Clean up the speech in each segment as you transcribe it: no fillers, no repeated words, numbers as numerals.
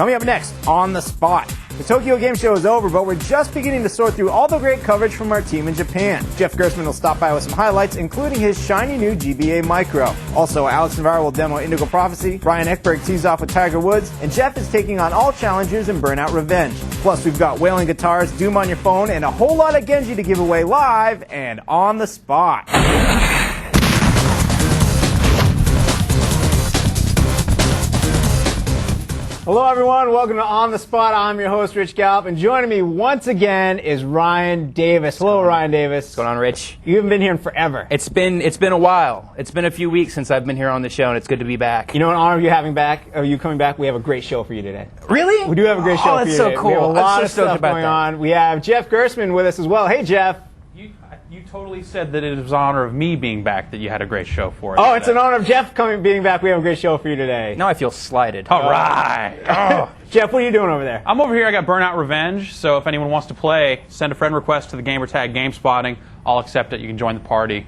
Coming up next, On the Spot. The Tokyo Game Show is over, but we're just beginning to sort through all the great coverage from our team in Japan. Jeff Gerstmann will stop by with some highlights, including his shiny new GBA Micro. Also, Alex Navarro will demo Indigo Prophecy, Brian Ekberg tees off with Tiger Woods, and Jeff is taking on all challengers in Burnout Revenge. Plus, we've got wailing guitars, Doom on your phone, and a whole lot of Genji to give away live and on the spot. Hello, everyone. Welcome to On the Spot. I'm your host, Rich Gallup, and joining me once again is Ryan Davis. Hello, Ryan Davis. What's going on, Rich? You haven't been here in forever. It's been a while. It's been a few weeks since I've been here on the show, and it's good to be back. You know, in honor of you coming back, we have a great show for you today. Really? We do have a great show for you today. Oh, that's so cool. We have a lot of stoked stuff about going that. on. We have Jeff Gerstmann with us as well. Hey, Jeff. You totally said that it was an honor of me being back that you had a great show for us. Oh, it's an honor of Jeff being back. We have a great show for you today. Now I feel slighted. All right. Oh. Jeff, what are you doing over there? I'm over here. I got Burnout Revenge, so if anyone wants to play, send a friend request to the gamertag GameSpotting. I'll accept it. You can join the party.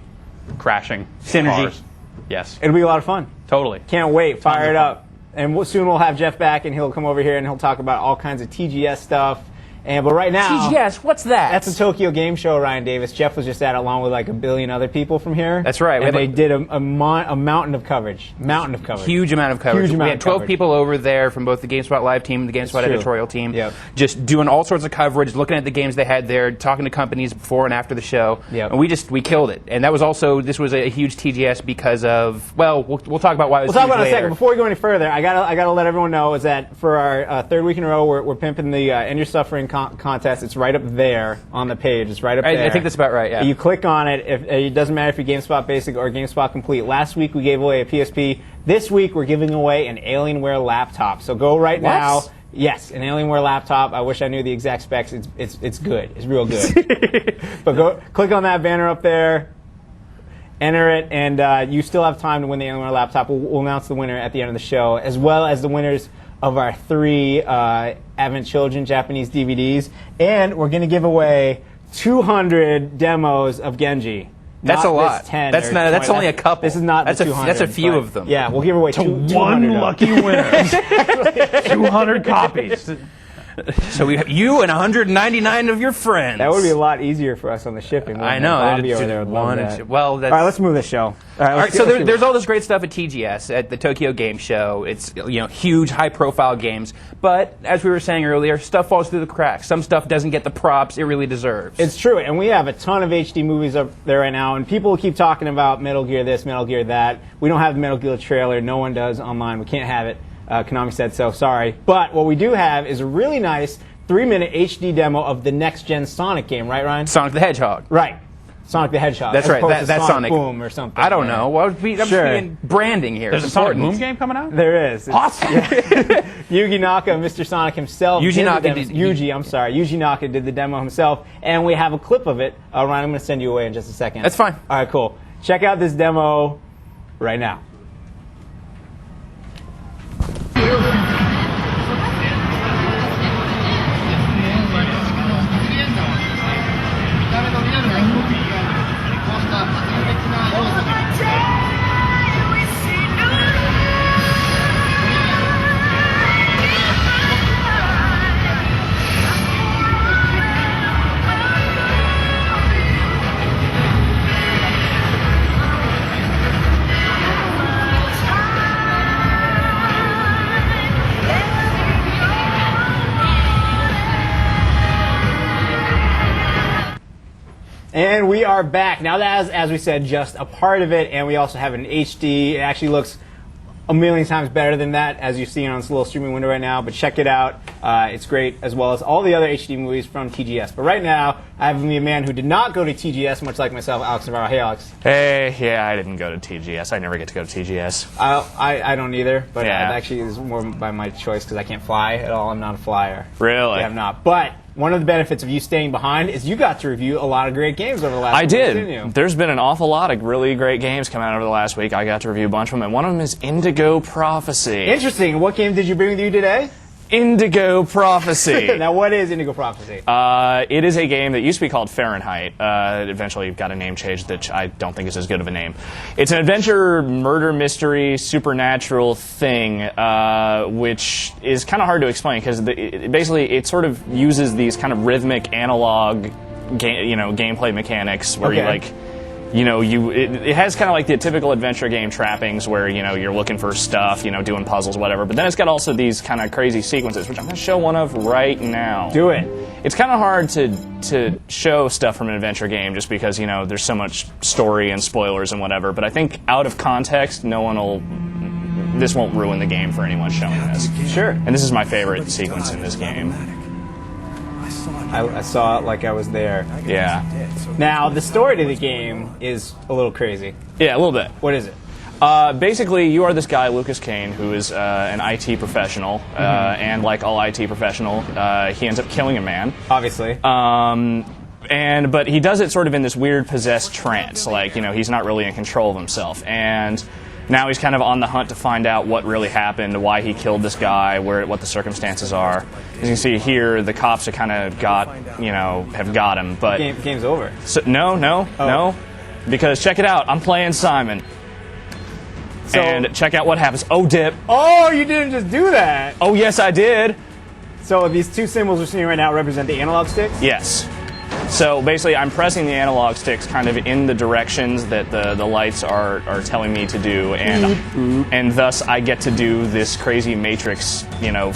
Crashing. Synergy. Cars. Yes. It'll be a lot of fun. Totally. Can't wait. Fire it up. And soon we'll have Jeff back, and he'll come over here and he'll talk about all kinds of TGS stuff. But right now, TGS, what's that? That's the Tokyo Game Show, Ryan Davis. Jeff was just at it along with like a billion other people from here. That's right. And they did a mountain of coverage. Huge amount of coverage. We had 12 people over there from both the GameSpot Live team and the GameSpot editorial team. Yep. Just doing all sorts of coverage, looking at the games they had there, talking to companies before and after the show. Yep. And we killed it. And that was also, this was a huge TGS because of, well, we'll talk about why it was We'll talk about it in a later. second. Before we go any further, I gotta let everyone know is that for our third week in a row, we're pimping the End Your Suffering contest. It's right up there on the page. It's right up there. I think that's about right, yeah. You click on it. It doesn't matter if you're GameSpot Basic or GameSpot Complete. Last week we gave away a PSP. This week we're giving away an Alienware laptop. So go right now. Yes, an Alienware laptop. I wish I knew the exact specs. It's good. It's real good. But go click on that banner up there. Enter it, and you still have time to win the Alienware laptop. We'll announce the winner at the end of the show, as well as the winners of our 3 Advent Children Japanese DVDs, and we're going to give away 200 demos of Genji. That's not a lot. This 10 that's or not. 20. That's only a couple. This is not that's the 200. That's a few of them. Yeah, we'll give away to 200 one lucky winner. 200 copies. So we have you and 199 of your friends. That would be a lot easier for us on the shipping. I know. Bobby over there would love that. Well, that's, all right, let's move this show. All right, so there's all this great stuff at TGS, at the Tokyo Game Show. It's huge, high-profile games. But as we were saying earlier, stuff falls through the cracks. Some stuff doesn't get the props it really deserves. It's true, and we have a ton of HD movies up there right now, and people keep talking about Metal Gear this, Metal Gear that. We don't have the Metal Gear trailer. No one does online. We can't have it. Konami said so. Sorry. But what we do have is a really nice 3-minute HD demo of the next-gen Sonic game, right, Ryan? Sonic the Hedgehog. Right. Sonic the Hedgehog. That's right. That's Sonic Boom or something. I don't know. Well, I'm being branding here. There's a Sonic Boom game coming out? There is. Awesome. Yuji Naka, Mr. Sonic himself. Yuji Naka did the demo himself, and we have a clip of it. Ryan, I'm going to send you away in just a second. That's fine. All right, cool. Check out this demo right now. And we are back. Now that is, as we said, just a part of it, and we also have an HD. It actually looks a million times better than that, as you see on this little streaming window right now, but check it out. It's great, as well as all the other HD movies from TGS. But right now, I have with me a man who did not go to TGS, much like myself, Alex Navarro. Hey, Alex. Hey, yeah, I didn't go to TGS. I never get to go to TGS. I don't either, but Yeah. actually it's more by my choice because I can't fly at all. I'm not a flyer. Really? Yeah, I'm not. But one of the benefits of you staying behind is you got to review a lot of great games over the last I week, did. didn't you? There's been an awful lot of really great games come out over the last week. I got to review a bunch of them, and one of them is Indigo Prophecy. Interesting. What game did you bring with you today? Indigo Prophecy. Now, what is Indigo Prophecy? It is a game that used to be called Fahrenheit. It eventually got a name change that I don't think is as good of a name. It's an adventure, murder, mystery, supernatural thing, which is kind of hard to explain because basically it sort of uses these kind of rhythmic analog, gameplay mechanics where it has kind of like the typical adventure game trappings where, you're looking for stuff, doing puzzles, whatever. But then it's got also these kind of crazy sequences, which I'm going to show one of right now. Do it. It's kind of hard to show stuff from an adventure game just because, there's so much story and spoilers and whatever. But I think out of context, this won't ruin the game for anyone showing this. Sure. And this is my favorite sequence in this game. I saw it like I was there. Yeah. Now, the story to the game is a little crazy. Yeah, a little bit. What is it? Basically, you are this guy, Lucas Kane, who is an IT professional, and like all IT professional, he ends up killing a man. Obviously. But he does it sort of in this weird possessed trance, like, he's not really in control of himself. And now he's kind of on the hunt to find out what really happened, why he killed this guy, what the circumstances are. As you can see here, the cops have kind of have got him. But game's over. So, no. Because check it out, I'm playing Simon. And check out what happens. Oh, dip. Oh, you didn't just do that. Oh, yes, I did. So these two symbols we're seeing right now represent the analog sticks? Yes. So basically, I'm pressing the analog sticks kind of in the directions that the lights are telling me to do, and thus I get to do this crazy Matrix,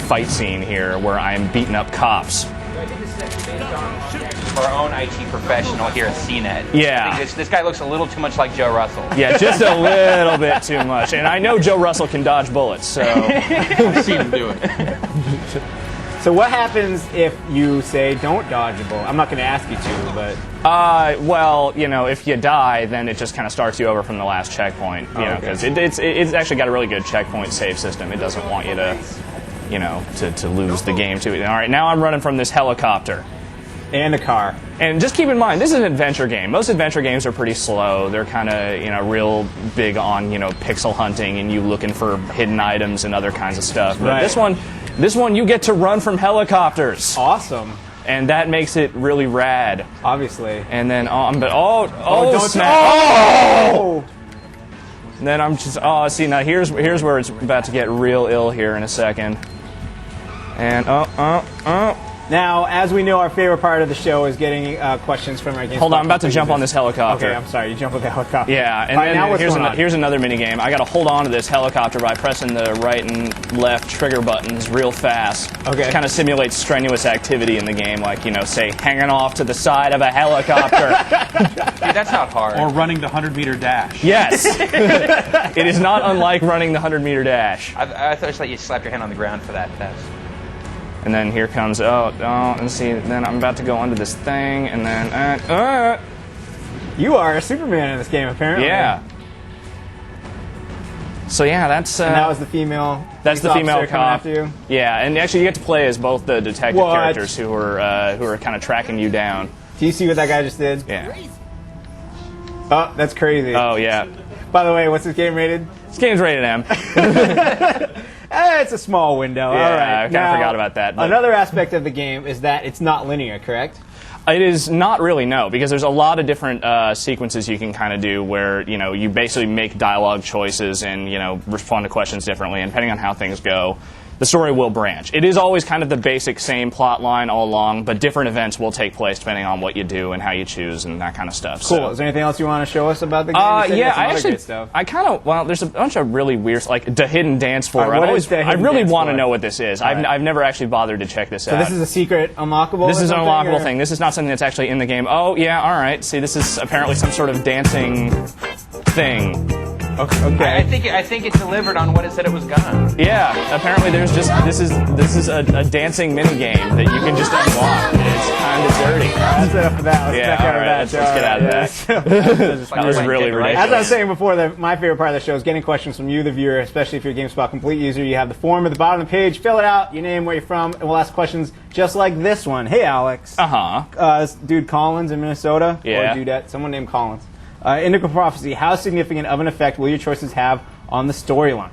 fight scene here where I'm beating up cops. I think this is actually based on our own IT professional here at CNET. Yeah. I think this guy looks a little too much like Joe Russell. Yeah, just a little bit too much. And I know Joe Russell can dodge bullets, so... I've seen him do it. So what happens if you say don't dodge a bullet? I'm not going to ask you to, but... Well, if you die, then it just kind of starts you over from the last checkpoint, because it's actually got a really good checkpoint save system. It doesn't want you to lose the game to it. All right, now I'm running from this helicopter. And a car. And just keep in mind, this is an adventure game. Most adventure games are pretty slow. They're kind of, real big on, pixel hunting and you looking for hidden items and other kinds of stuff. But right. This one, you get to run from helicopters. Awesome. And that makes it really rad. Obviously. And then, snap. Oh! And then I'm just, see, now here's where it's about to get real ill here in a second. And, Now, as we know, our favorite part of the show is getting questions from our game. Hold on, I'm about to jump on this helicopter. Okay, I'm sorry, you jump with the helicopter. Yeah, and right, then here's another mini game. I got to hold on to this helicopter by pressing the right and left trigger buttons real fast. Okay. It kind of simulates strenuous activity in the game, like, say, hanging off to the side of a helicopter. Dude, that's not hard. Or running the 100-meter dash. Yes. It is not unlike running the 100-meter dash. I thought you slapped your hand on the ground for that test. And then here comes, and see, then I'm about to go onto this thing, and then, You are a Superman in this game, apparently. Yeah. So yeah, that's... and that was the female... That's the female cop. After you? Yeah, and actually you get to play as both the detective characters who are kind of tracking you down. Do you see what that guy just did? Yeah. Oh, that's crazy. Oh, yeah. By the way, what's this game rated? This game's rated M. It's a small window. Yeah, all right. I kind of forgot about that. But another aspect of the game is that it's not linear, correct? It is not really, no, because there's a lot of different sequences you can kind of do where, you basically make dialogue choices and, respond to questions differently, and depending on how things go, the story will branch. It is always kind of the basic same plot line all along, but different events will take place depending on what you do and how you choose and that kind of stuff. Cool. So. Is there anything else you want to show us about the game? I kind of, there's a bunch of really weird, like the hidden dance floor. Right, I really want to know what this is. I've never actually bothered to check this out. So this is a secret unlockable? This is an unlockable thing. This is not something that's actually in the game. Oh, yeah, all right. See, this is apparently some sort of dancing thing. Okay. I think it delivered on what it said it was gonna. Yeah, apparently there's just this is a dancing mini game that you can just unlock. It's kind of dirty. That's enough of that. Let's get out of that. That was really ridiculous. As I was saying before, my favorite part of the show is getting questions from you, the viewer, especially if you're a GameSpot Complete user. You have the form at the bottom of the page. Fill it out, your name, where you're from, and we'll ask questions just like this one. Hey, Alex. This dude Collins in Minnesota. Yeah. Or dudette, someone named Collins. Indigo Prophecy, how significant of an effect will your choices have on the storyline?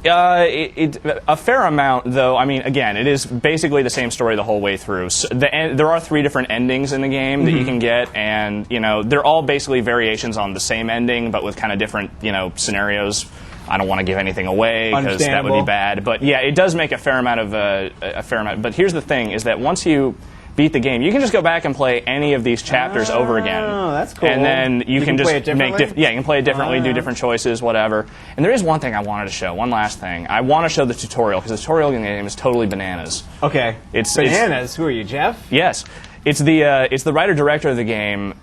A fair amount, though. I mean, again, it is basically the same story the whole way through. So there are 3 different endings in the game that you can get, and they're all basically variations on the same ending, but with kind of different scenarios. I don't want to give anything away because that would be bad. But yeah, it does make a fair amount of a fair amount. But here's the thing: is that once you beat the game, you can just go back and play any of these chapters over again. Oh, that's cool. And then you can just play it make you can play it differently, do different choices, whatever. And there is one thing I wanted to show. One last thing. I want to show the tutorial because the tutorial in the game is totally bananas. Okay. It's bananas. Who are you, Jeff? Yes. It's the writer director of the game,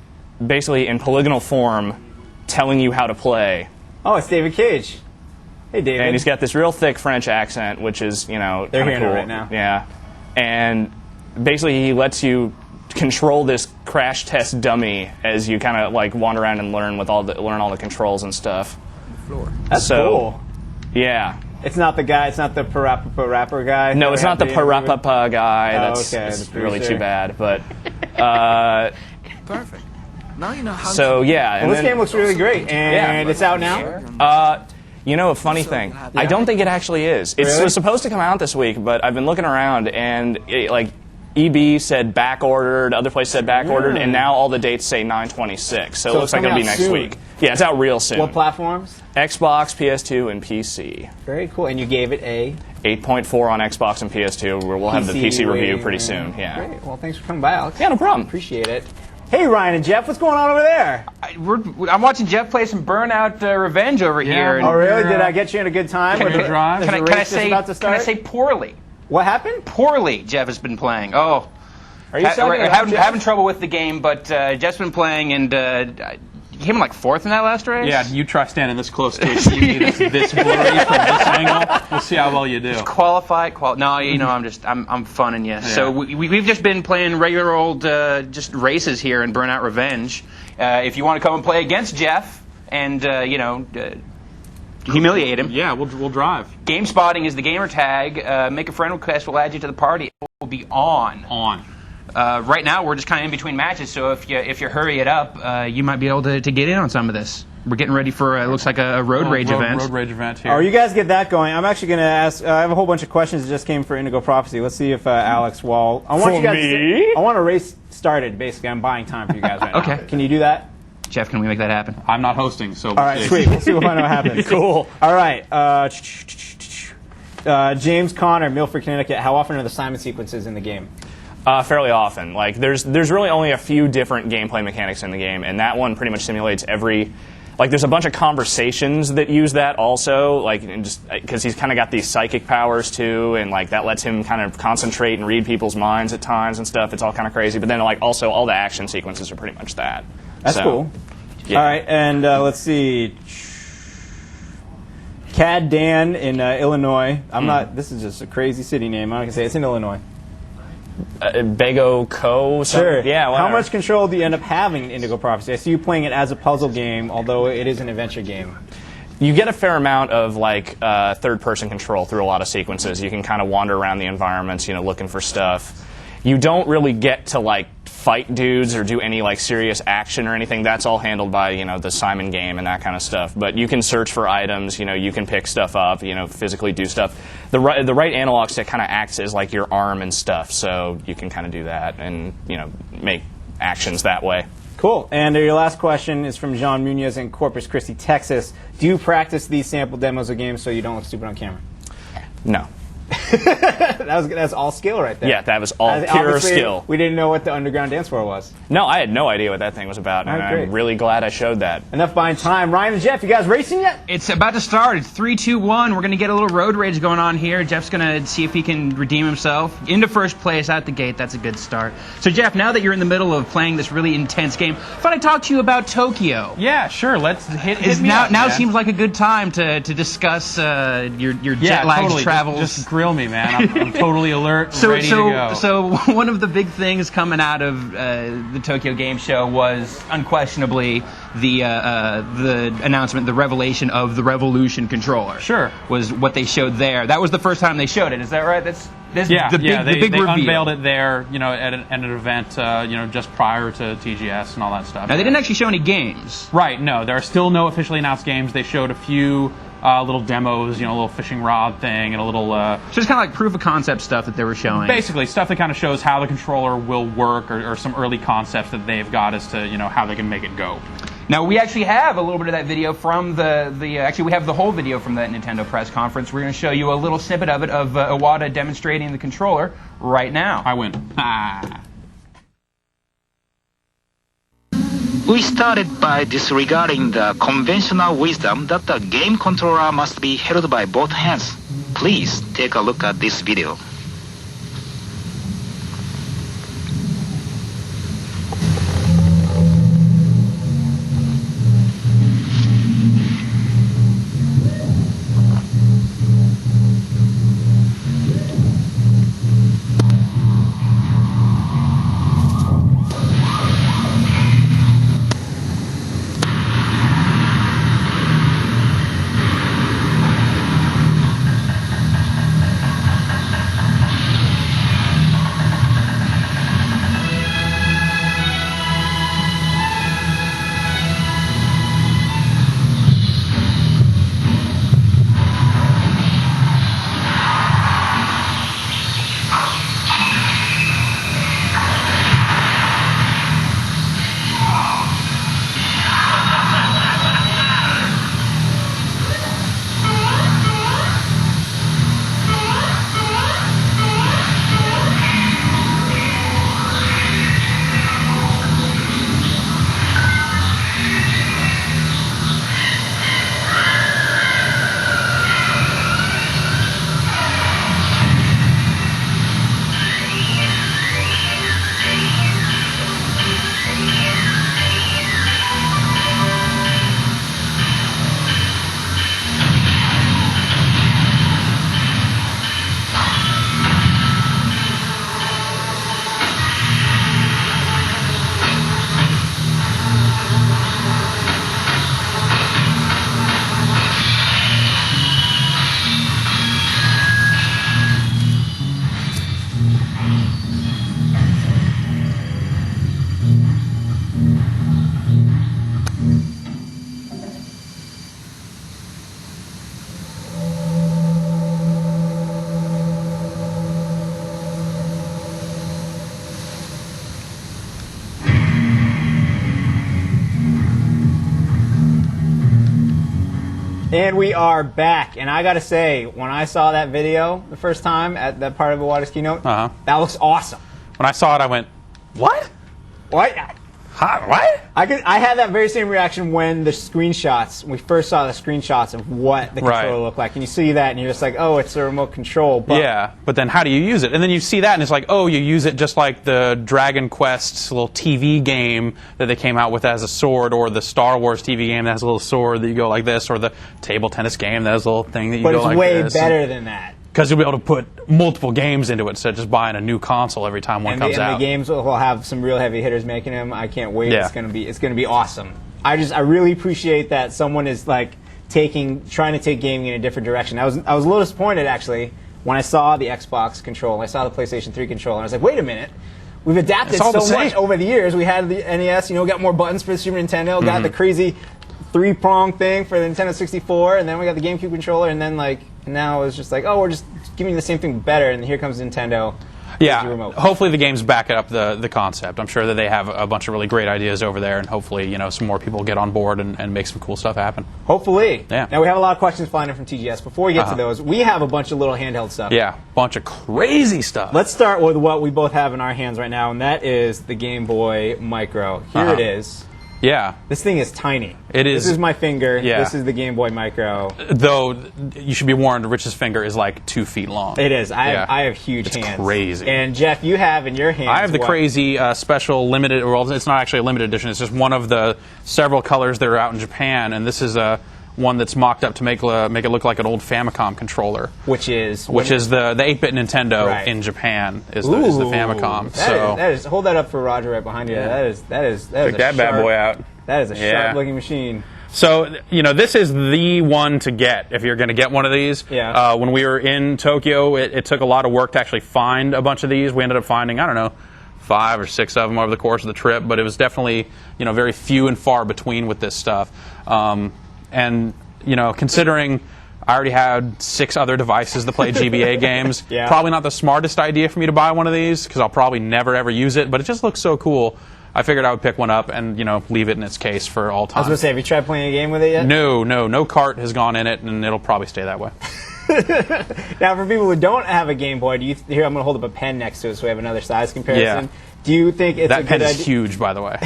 basically in polygonal form, telling you how to play. Oh, it's David Cage. Hey, David. And he's got this real thick French accent, which is they're cool. hearing it right now. Yeah. And basically he lets you control this crash test dummy as you kind of like wander around and learn all the controls and stuff. That's cool. Yeah. It's not the guy. It's not the parappa rapper guy. No, it's not the parappa guy. That's really too bad. But perfect. Now you know how. So yeah. Well, this game looks really great, and it's out now. A funny thing. I don't think it actually is. It was supposed to come out this week, but I've been looking around, and EB said back-ordered, other places said back-ordered, and now all the dates say 9/26. So it looks like it'll be next week. Yeah, it's out real soon. What platforms? Xbox, PS2, and PC. Very cool. And you gave it a 8.4 on Xbox and PS2, where we'll have the PC review pretty soon. Yeah. Great. Well, thanks for coming by, Alex. Yeah, no problem. Appreciate it. Hey, Ryan and Jeff, what's going on over there? I'm watching Jeff play some Burnout Revenge over here. Oh, really? Did I get you in a good time? Can I say poorly? What happened? Poorly, Jeff has been playing. Oh. Are you having trouble with the game, but Jeff's been playing, and he came in like 4th in that last race? Yeah, you try standing this close to it. You need this blurry from this angle. We'll see how well you do. Qualify. No, I'm funning you. Yeah. So we've just been playing regular old just races here in Burnout Revenge. If you want to come and play against Jeff and humiliate him, yeah, we'll drive. Game spotting is the gamer tag. Make a friend request. We'll add you to the party. It will be on. Right now, we're just kind of in between matches, so if you hurry it up, you might be able to get in on some of this. We're getting ready for looks like a road rage event. Road rage event here. Oh, you guys get that going. I'm actually going to ask. I have a whole bunch of questions that just came for Indigo Prophecy. Let's see if Alex Wall. I want a race started. Basically, I'm buying time for you guys right now. Okay. Can you do that? Jeff, can we make that happen? I'm not hosting, so all right, sweet. We'll see what happens. Cool. All right. James Conner, Milford, Connecticut. How often are the Simon sequences in the game? Fairly often. Like there's really only a few different gameplay mechanics in the game, and that one pretty much simulates every. Like there's a bunch of conversations that use that also, like just because he's kind of got these psychic powers too, and like that lets him kind of concentrate and read people's minds at times and stuff. It's all kind of crazy, but then like also all the action sequences are pretty much that. That's cool. Yeah. All right, and let's see. Cad Dan in Illinois. I'm not. This is just a crazy city name. I'm not gonna say it's in Illinois. Bego Co. Sure. Yeah. Whatever. How much control do you end up having in Indigo Prophecy? I see you playing it as a puzzle game, although it is an adventure game. You get a fair amount of like third-person control through a lot of sequences. You can kind of wander around the environments, looking for stuff. You don't really get to like fight dudes or do any like serious action or anything. That's all handled by the Simon game and that kind of stuff. But you can search for items. You can pick stuff up. Physically do stuff. The right analog stick kind of acts as like your arm and stuff. So you can kind of do that and make actions that way. Cool. And your last question is from John Munoz in Corpus Christi, Texas. Do you practice these sample demos of games so you don't look stupid on camera? No. That's all skill right there. Yeah, that was all pure skill. We didn't know what the Underground Dance Floor was. No, I had no idea what that thing was about, and I'm really glad I showed that. Enough buying time. Ryan and Jeff, you guys racing yet? It's about to start. It's 3, 2, 1. We're going to get a little road rage going on here. Jeff's going to see if he can redeem himself. Into first place out the gate. That's a good start. So, Jeff, now that you're in the middle of playing this really intense game, I thought I'd talk to you about Tokyo. Yeah, sure. Let's hit me up, Now man. seems like a good time to discuss your jet-lagged travels. Just grill me, man. I'm totally alert, ready to go. So one of the big things coming out of the Tokyo Game Show was unquestionably the announcement, the revelation of the Revolution controller. Sure. Was what they showed there. That was the first time they showed it. Is that right? That's the big they reveal. unveiled it there, at an event, just prior to TGS and all that stuff. Now they didn't actually show any games. Right. No, there are still no officially announced games. They showed a few little demos, a little fishing rod thing, and a little... So it's kind of like proof of concept stuff that they were showing. Basically, stuff that kind of shows how the controller will work, or some early concepts that they've got as to, how they can make it go. Now, we actually have a little bit of that video from actually, we have the whole video from that Nintendo press conference. We're going to show you a little snippet of it of Iwata demonstrating the controller right now. I win. We started by disregarding the conventional wisdom that the game controller must be held by both hands. Please take a look at this video. And we are back. And I got to say, when I saw that video the first time at that part of Iwata's keynote, that looks awesome. When I saw it, I went, what? What? What? I had that very same reaction when the screenshots, we first saw the screenshots of what the controller looked like. And you see that and you're just like, oh, it's a remote control. But yeah, but then how do you use it? And then you see that and it's like, oh, you use it just like the Dragon Quest little TV game that they came out with as a sword, or the Star Wars TV game that has a little sword that you go like this, or the table tennis game that has a little thing that you go like this. But it's way better than that. Because you'll be able to put multiple games into it instead of just buying a new console every time one comes out. And the games will have some real heavy hitters making them. I can't wait. Yeah. It's gonna be awesome. I really appreciate that someone is like trying to take gaming in a different direction. I was a little disappointed actually when I saw the Xbox controller. I saw the PlayStation 3 controller, and I was like, wait a minute. We've adapted so much over the years. We had the NES, got more buttons for the Super Nintendo, got the crazy 3-prong thing for the Nintendo 64, and then we got the GameCube controller, and then now it's just like, oh, we're just giving you the same thing better, and here comes Nintendo. Yeah, hopefully the games back up the concept. I'm sure that they have a bunch of really great ideas over there, and hopefully, some more people get on board and make some cool stuff happen. Hopefully. Yeah. Now, we have a lot of questions flying in from TGS. Before we get to those, we have a bunch of little handheld stuff. Yeah, bunch of crazy stuff. Let's start with what we both have in our hands right now, and that is the Game Boy Micro. Here it is. Yeah. This thing is tiny. It is. This is my finger. Yeah. This is the Game Boy Micro. Though, you should be warned, Rich's finger is like 2 feet long. It is. I have huge hands. It's crazy. And Jeff, you have in your hands I have the crazy special limited, well, it's not actually a limited edition, it's just one of the several colors that are out in Japan, and this is one that's mocked up to make it look like an old Famicom controller. Which is the 8-bit Nintendo in Japan is the Famicom. Hold that up for Roger right behind you. Yeah. That is Check that bad boy out. That is a sharp-looking machine. So, this is the one to get if you're going to get one of these. Yeah. When we were in Tokyo, it took a lot of work to actually find a bunch of these. We ended up finding, 5 or 6 of them over the course of the trip, but it was definitely, very few and far between with this stuff. And, considering I already had 6 other devices to play GBA games. Yeah. Probably not the smartest idea for me to buy one of these because I'll probably never ever use it, but it just looks so cool. I figured I would pick one up and, leave it in its case for all time. I was going to say, have you tried playing a game with it yet? No cart has gone in it, and it'll probably stay that way. Now, for people who don't have a Game Boy, here I'm going to hold up a pen next to it so we have another size comparison. Yeah. Do you think it's a good idea? That pen is huge, by the way.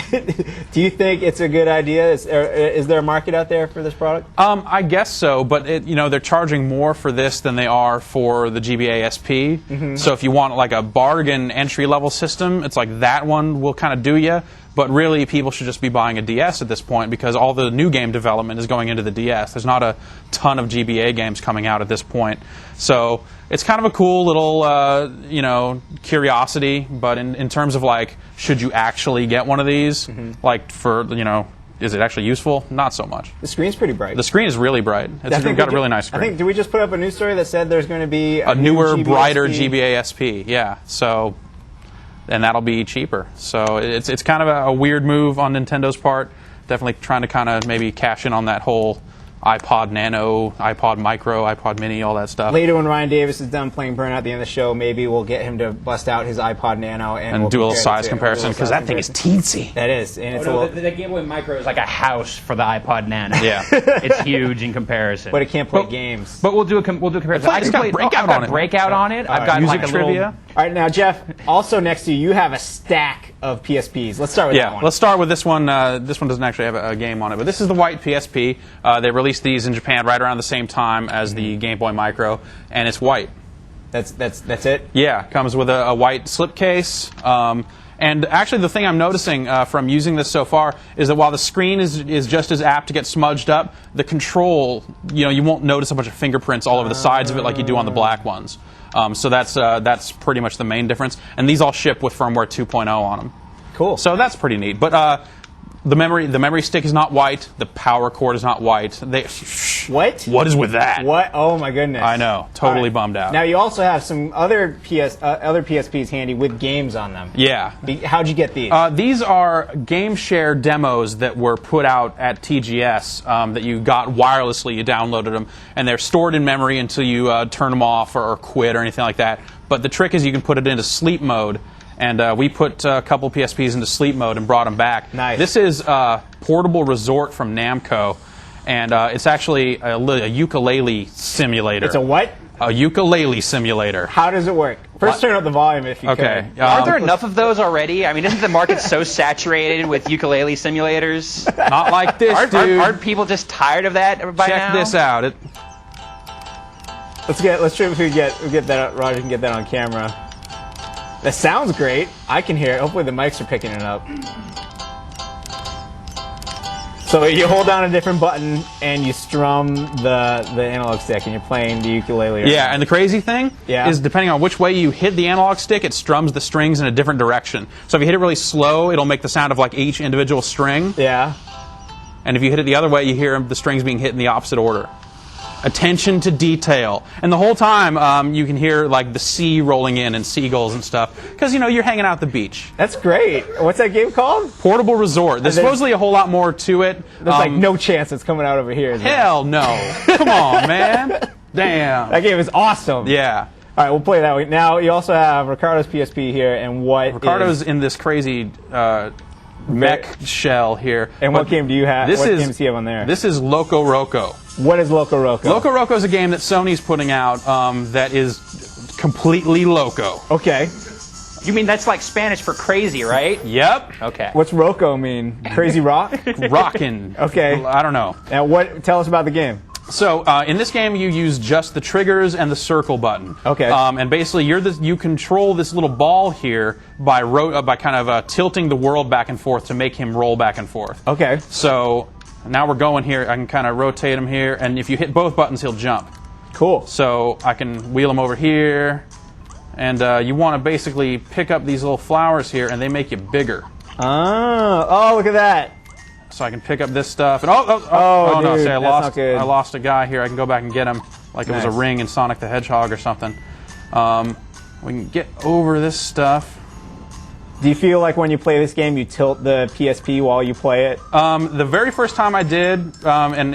Do you think it's a good idea? Is there a market out there for this product? I guess so, but they're charging more for this than they are for the GBA SP. Mm-hmm. So if you want like a bargain entry-level system, it's like that one will kind of do you. But really, people should just be buying a DS at this point because all the new game development is going into the DS. There's not a ton of GBA games coming out at this point. So it's kind of a cool little, curiosity. But in terms of, like, should you actually get one of these? Like, for, is it actually useful? Not so much. The screen's pretty bright. The screen is really bright. It's got a really nice screen. I think, did we just put up a news story that said there's going to be a newer, GBA brighter SP? GBA SP? Yeah. So... and that'll be cheaper. So it's kind of a weird move on Nintendo's part. Definitely trying to kind of maybe cash in on that whole iPod Nano, iPod Micro, iPod Mini, all that stuff. Later, when Ryan Davis is done playing Burnout at the end of the show, maybe we'll get him to bust out his iPod Nano and we'll do a little compare size comparison because that thing is teensy. That is, and it's the Game Boy Micro is like a house for the iPod Nano. Yeah, it's huge in comparison. but it can't play games. But we'll do a comparison. I just got Breakout on it. Breakout on it. I've got Music like a trivia. little. All right, now Jeff. Also next to you, you have a stack of PSPs. Let's start with that one. Let's start with this one. This one doesn't actually have a game on it, but this is the white PSP. They released these in Japan right around the same time as the Game Boy Micro, and it's white. That's it. Yeah, comes with a white slipcase. And actually, the thing I'm noticing from using this so far is that while the screen is just as apt to get smudged up, the control, you won't notice a bunch of fingerprints all over the sides of it like you do on the black ones. So that's pretty much the main difference. And these all ship with firmware 2.0 on them. Cool. So that's pretty neat. But the memory stick is not white. The power cord is not white. What? What is with that? What? Oh my goodness. I know. Totally All right. bummed out. Now you also have some other PSPs handy with games on them. Yeah. How'd you get these? These are game share demos that were put out at TGS that you got wirelessly. You downloaded them, and they're stored in memory until you turn them off or quit or anything like that. But the trick is you can put it into sleep mode. And we put a couple PSPs into sleep mode and brought them back. Nice. This is Portable Resort from Namco, and it's actually a ukulele simulator. It's a what? A ukulele simulator. How does it work? First, turn up the volume if you Okay. could. Aren't there enough of those already? I mean, isn't the market so saturated with ukulele simulators? Not like this, dude. Aren't people just tired of that by now? Check this out. Let's try if we get that. Roger can get that on camera. That sounds great. I can hear it. Hopefully the mics are picking it up. So you hold down a different button and you strum the analog stick and you're playing the ukulele. Yeah, and the crazy thing Yeah. is depending on which way you hit the analog stick, it strums the strings in a different direction. So if you hit it really slow, it'll make the sound of like each individual string. Yeah. And if you hit it the other way, you hear the strings being hit in the opposite order. Attention to detail. And the whole time, you can hear like the sea rolling in and seagulls and stuff. Because, you're hanging out at the beach. That's great. What's that game called? Portable Resort. There's supposedly a whole lot more to it. There's like no chance it's coming out over here. Is there? Hell no. Come on, man. Damn. That game is awesome. Yeah. All right, we'll play that one. Now, you also have Ricardo's PSP here, and what Ricardo's is... in this crazy mech shell here. And what game do you have? What games do you have on there? This is Loco Roco. What is Loco Roco? Loco Roco is a game that Sony's putting out that is completely loco. Okay. You mean that's like Spanish for crazy, right? Yep. Okay. What's Roco mean? Crazy rock? Rockin'. Okay. I don't know. Now, tell us about the game. So in this game, you use just the triggers and the circle button. Okay. And basically, you control this little ball here by kind of tilting the world back and forth to make him roll back and forth. Okay. So now we're going here. I can kind of rotate him here, and if you hit both buttons, he'll jump. Cool. So I can wheel him over here, and you want to basically pick up these little flowers here, and they make you bigger. Oh, look at that. So I can pick up this stuff, and no! Dude, See, that's not good. I lost a guy here. I can go back and get him, like it was a Nice. ring in Sonic the Hedgehog or something. We can get over this stuff. Do you feel like when you play this game, you tilt the PSP while you play it? The very first time I did, and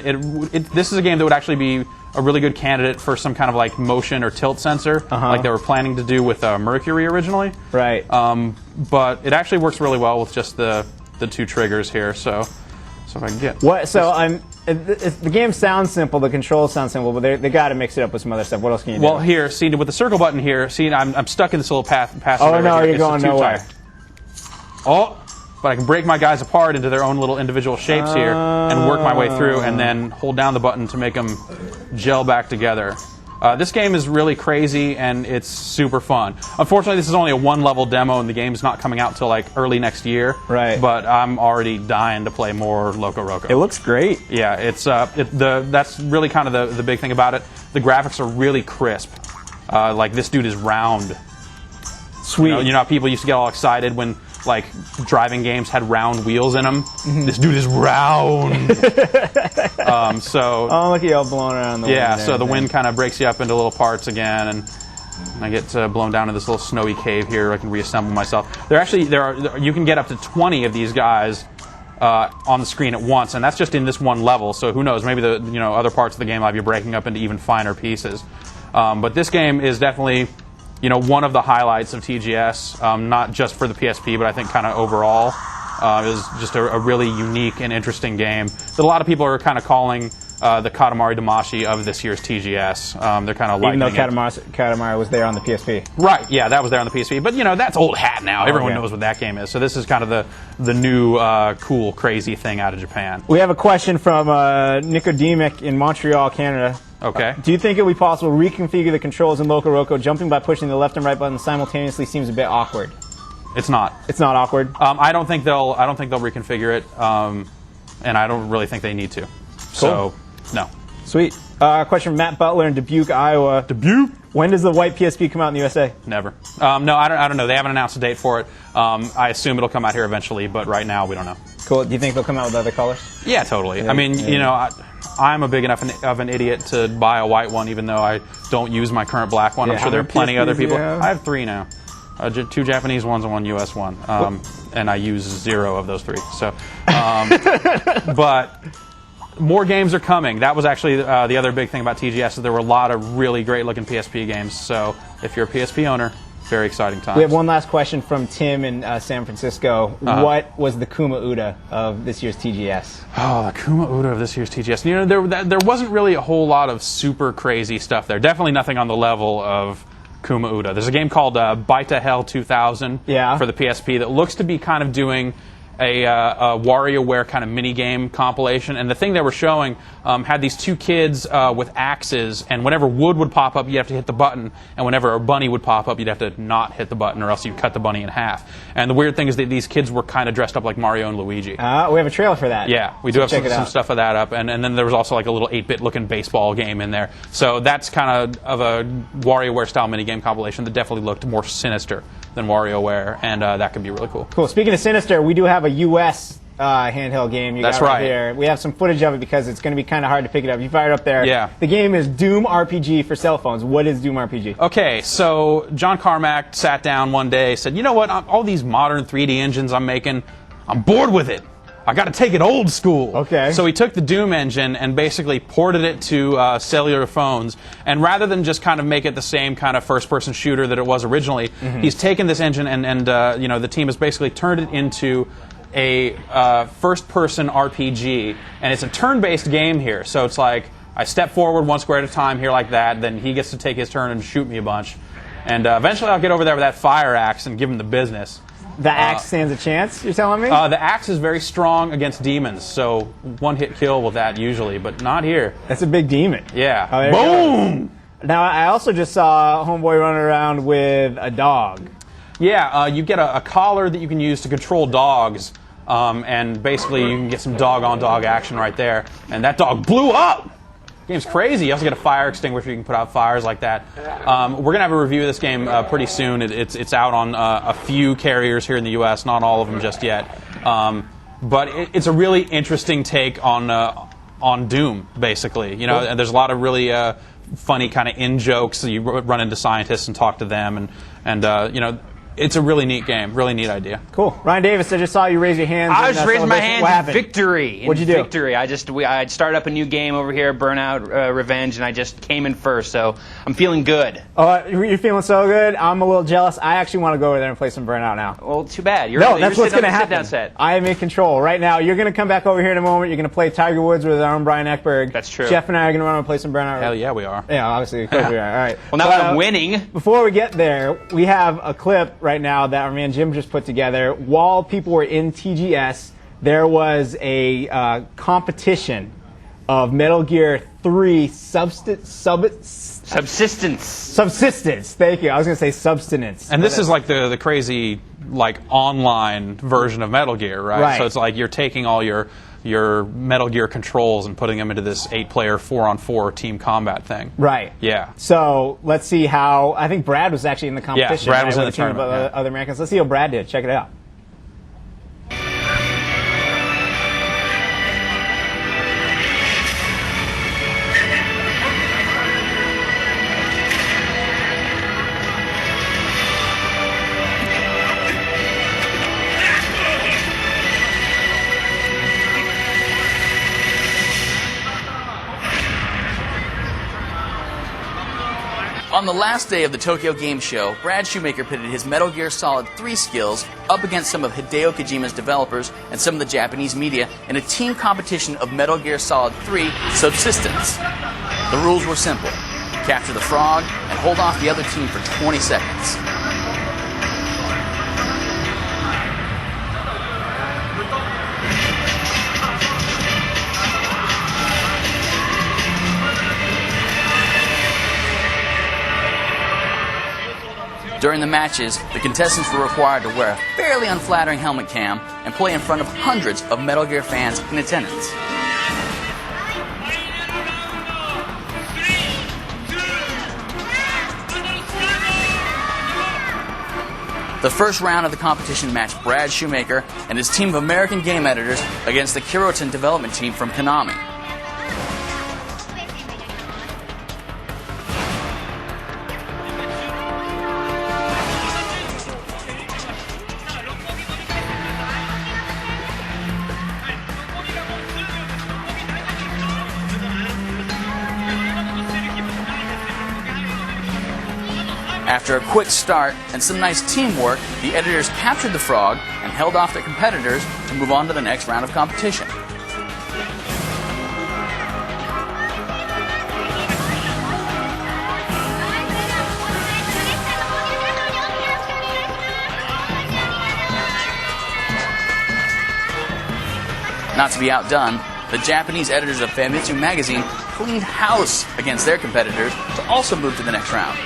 this is a game that would actually be a really good candidate for some kind of like motion or tilt sensor, like they were planning to do with Mercury originally. Right. But it actually works really well with just the 2 triggers here. So if I can get what? So the game sounds simple, the controls sound simple, but they got to mix it up with some other stuff. What else can you do? Well, here, see, with the circle button here, see, I'm stuck in this little path. Oh no, you're going nowhere. Oh, but I can break my guys apart into their own little individual shapes here and work my way through, and then hold down the button to make them gel back together. This game is really crazy, and it's super fun. Unfortunately, this is only a 1-level demo, and the game's not coming out till like early next year. Right. But I'm already dying to play more Loco Roco. It looks great. Yeah, it's that's really kind of the big thing about it. The graphics are really crisp. Like this dude is round. Sweet. You know how people used to get all excited when like driving games had round wheels in them. This dude is round. Oh, look at y'all blowing around the wind. Yeah, so the wind kind of breaks you up into little parts again, and I get blown down to this little snowy cave here. I can reassemble myself. You can get up to 20 of these guys on the screen at once, and that's just in this one level. So who knows? Maybe the other parts of the game will have you breaking up into even finer pieces. But this game is definitely one of the highlights of TGS, not just for the PSP, but I think kind of overall. It was just a really unique and interesting game that a lot of people are kind of calling the Katamari Damacy of this year's TGS. They're kind of liking it. Even though Katamari was there on the PSP. Right, yeah, that was there on the PSP. But, that's old hat now. Everyone knows what that game is. So this is kind of the new, cool, crazy thing out of Japan. We have a question from Nicodemic in Montreal, Canada. Okay. Do you think it would be possible to reconfigure the controls in Loco Roco? Jumping by pushing the left and right buttons simultaneously seems a bit awkward. It's not. It's not awkward. I don't think they'll reconfigure it, and I don't really think they need to. Cool. So, no. Sweet. Question from Matt Butler in Dubuque, Iowa. Dubuque. When does the white PSP come out in the USA? Never. No, I don't know. They haven't announced a date for it. I assume it'll come out here eventually, but right now we don't know. Cool. Do you think they'll come out with other colors? Yeah, totally. Yeah, I mean, I'm a big enough of an idiot to buy a white one, even though I don't use my current black one. I'm sure there are plenty other people. I have 3 now. 2 Japanese ones and 1 US one. And I use 0 of those 3. So, but more games are coming. That was actually the other big thing about TGS, is there were a lot of really great looking PSP games. So if you're a PSP owner, very exciting times. We have one last question from Tim in San Francisco. What was the Kuma Uda of this year's TGS? Oh, the Kuma Uda of this year's TGS. There wasn't really a whole lot of super crazy stuff there. Definitely nothing on the level of Kuma Uda. There's a game called Baita Hell 2000 for the PSP that looks to be kind of doing a WarioWare kind of mini-game compilation. And the thing they were showing had these 2 kids with axes, and whenever wood would pop up, you'd have to hit the button, and whenever a bunny would pop up, you'd have to not hit the button, or else you'd cut the bunny in half. And the weird thing is that these kids were kind of dressed up like Mario and Luigi. We have a trailer for that. Yeah, we do have some stuff of that up, and then there was also like a little 8-bit looking baseball game in there. So that's kind of a WarioWare-style mini-game compilation that definitely looked more sinister than WarioWare, and that could be really cool. Cool. Speaking of sinister, we do have a U.S. Handheld game. That's right. Here. We have some footage of it because it's going to be kind of hard to pick it up. You fire it up there. Yeah. The game is Doom RPG for cell phones. What is Doom RPG? Okay, so John Carmack sat down one day, said, you know what, all these modern 3D engines I'm making, I'm bored with it. I got to take it old school. Okay. So he took the Doom engine and basically ported it to cellular phones. And rather than just kind of make it the same kind of first-person shooter that it was originally, he's taken this engine and the team has basically turned it into a first-person RPG. And it's a turn-based game here. So it's like I step forward 1 square at a time here like that. Then he gets to take his turn and shoot me a bunch. And eventually I'll get over there with that fire axe and give him the business. The axe stands a chance, you're telling me? The axe is very strong against demons, so 1-hit kill with that usually, but not here. That's a big demon. Yeah. Oh, boom! Now, I also just saw Homeboy running around with a dog. Yeah, you get a collar that you can use to control dogs, and basically you can get some dog-on-dog action right there. And that dog blew up! Game's crazy. You also get a fire extinguisher. You can put out fires like that. We're going to have a review of this game pretty soon. It's out on a few carriers here in the U.S., not all of them just yet. But it's a really interesting take on Doom, basically. And there's a lot of really funny kind of in-jokes. You run into scientists and talk to them. And It's a really neat game, really neat idea. Cool. Ryan Davis, I just saw you raise your hands. I was raising my hands What in happened? victory. What'd you do? Victory. I started up a new game over here, Burnout Revenge, and I just came in first, so I'm feeling good. Oh, you're feeling so good. I'm a little jealous. I actually want to go over there and play some Burnout now. Well, too bad. No, that's what's going to happen. Sit-down set. I am in control. Right now, you're going to come back over here in a moment. You're going to play Tiger Woods with our own Brian Eckberg. That's true. Jeff and I are going to run and play some Burnout. Hell yeah, we are. Yeah, obviously. Of course we are. All right. Well, now But, that I'm winning. Before we get there, we have a clip right now that our man Jim just put together. While people were in TGS, there was a competition of Metal Gear 3 subsistence. Thank you. I was going to say substance. And this is like the crazy like online version of Metal Gear, right? Right. So it's like you're taking all your Metal Gear controls and putting them into this 8-player 4-on-4 team combat thing. Right. Yeah. So let's see how. I think Brad was actually in the competition. Brad was in with the a team of tournament, other Americans. Let's see how Brad did. Check it out. On the last day of the Tokyo Game Show, Brad Shoemaker pitted his Metal Gear Solid 3 skills up against some of Hideo Kojima's developers and some of the Japanese media in a team competition of Metal Gear Solid 3 Subsistence. The rules were simple. Capture the frog and hold off the other team for 20 seconds. During the matches, the contestants were required to wear a fairly unflattering helmet cam and play in front of hundreds of Metal Gear fans in attendance. The first round of the competition matched Brad Shoemaker and his team of American game editors against the Kiroten development team from Konami. After a quick start and some nice teamwork, the editors captured the frog and held off their competitors to move on to the next round of competition. Not to be outdone, the Japanese editors of Famitsu magazine cleaned house against their competitors to also move to the next round.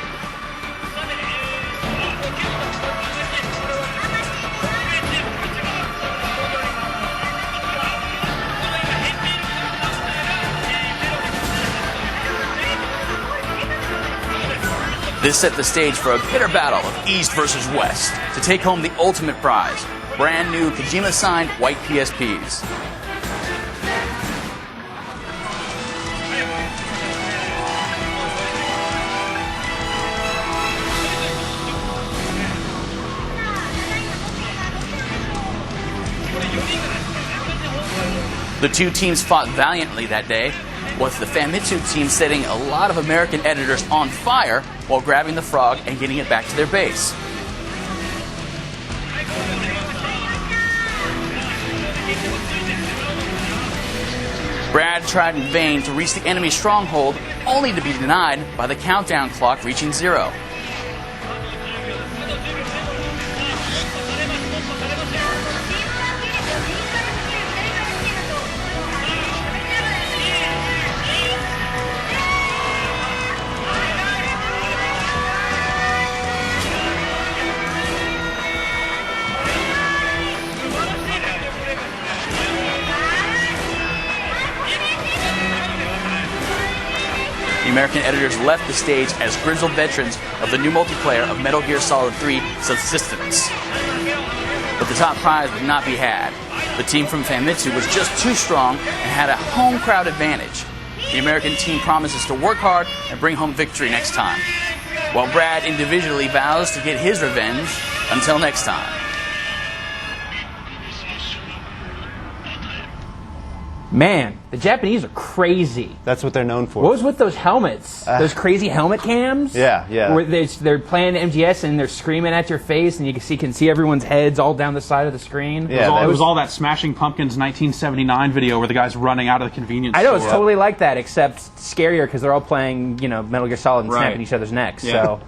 This set the stage for a bitter battle of East versus West to take home the ultimate prize, brand new Kojima-signed white PSPs. The two teams fought valiantly that day, with the Famitsu team setting a lot of American editors on fire while grabbing the frog and getting it back to their base. Brad tried in vain to reach the enemy stronghold, only to be denied by the countdown clock reaching 0. The American editors left the stage as grizzled veterans of the new multiplayer of Metal Gear Solid 3 Subsistence. But the top prize would not be had. The team from Famitsu was just too strong and had a home crowd advantage. The American team promises to work hard and bring home victory next time. While Brad individually vows to get his revenge, Until next time. Man, the Japanese are crazy. That's what they're known for. What was with those helmets? Those crazy helmet cams? Yeah. Where they're playing MGS and they're screaming at your face, and you can see everyone's heads all down the side of the screen. Yeah, It was all that Smashing Pumpkins 1979 video where the guy's running out of the convenience store. I know, it's totally like that, except scarier because they're all playing, Metal Gear Solid and snapping each other's necks. Yeah. So,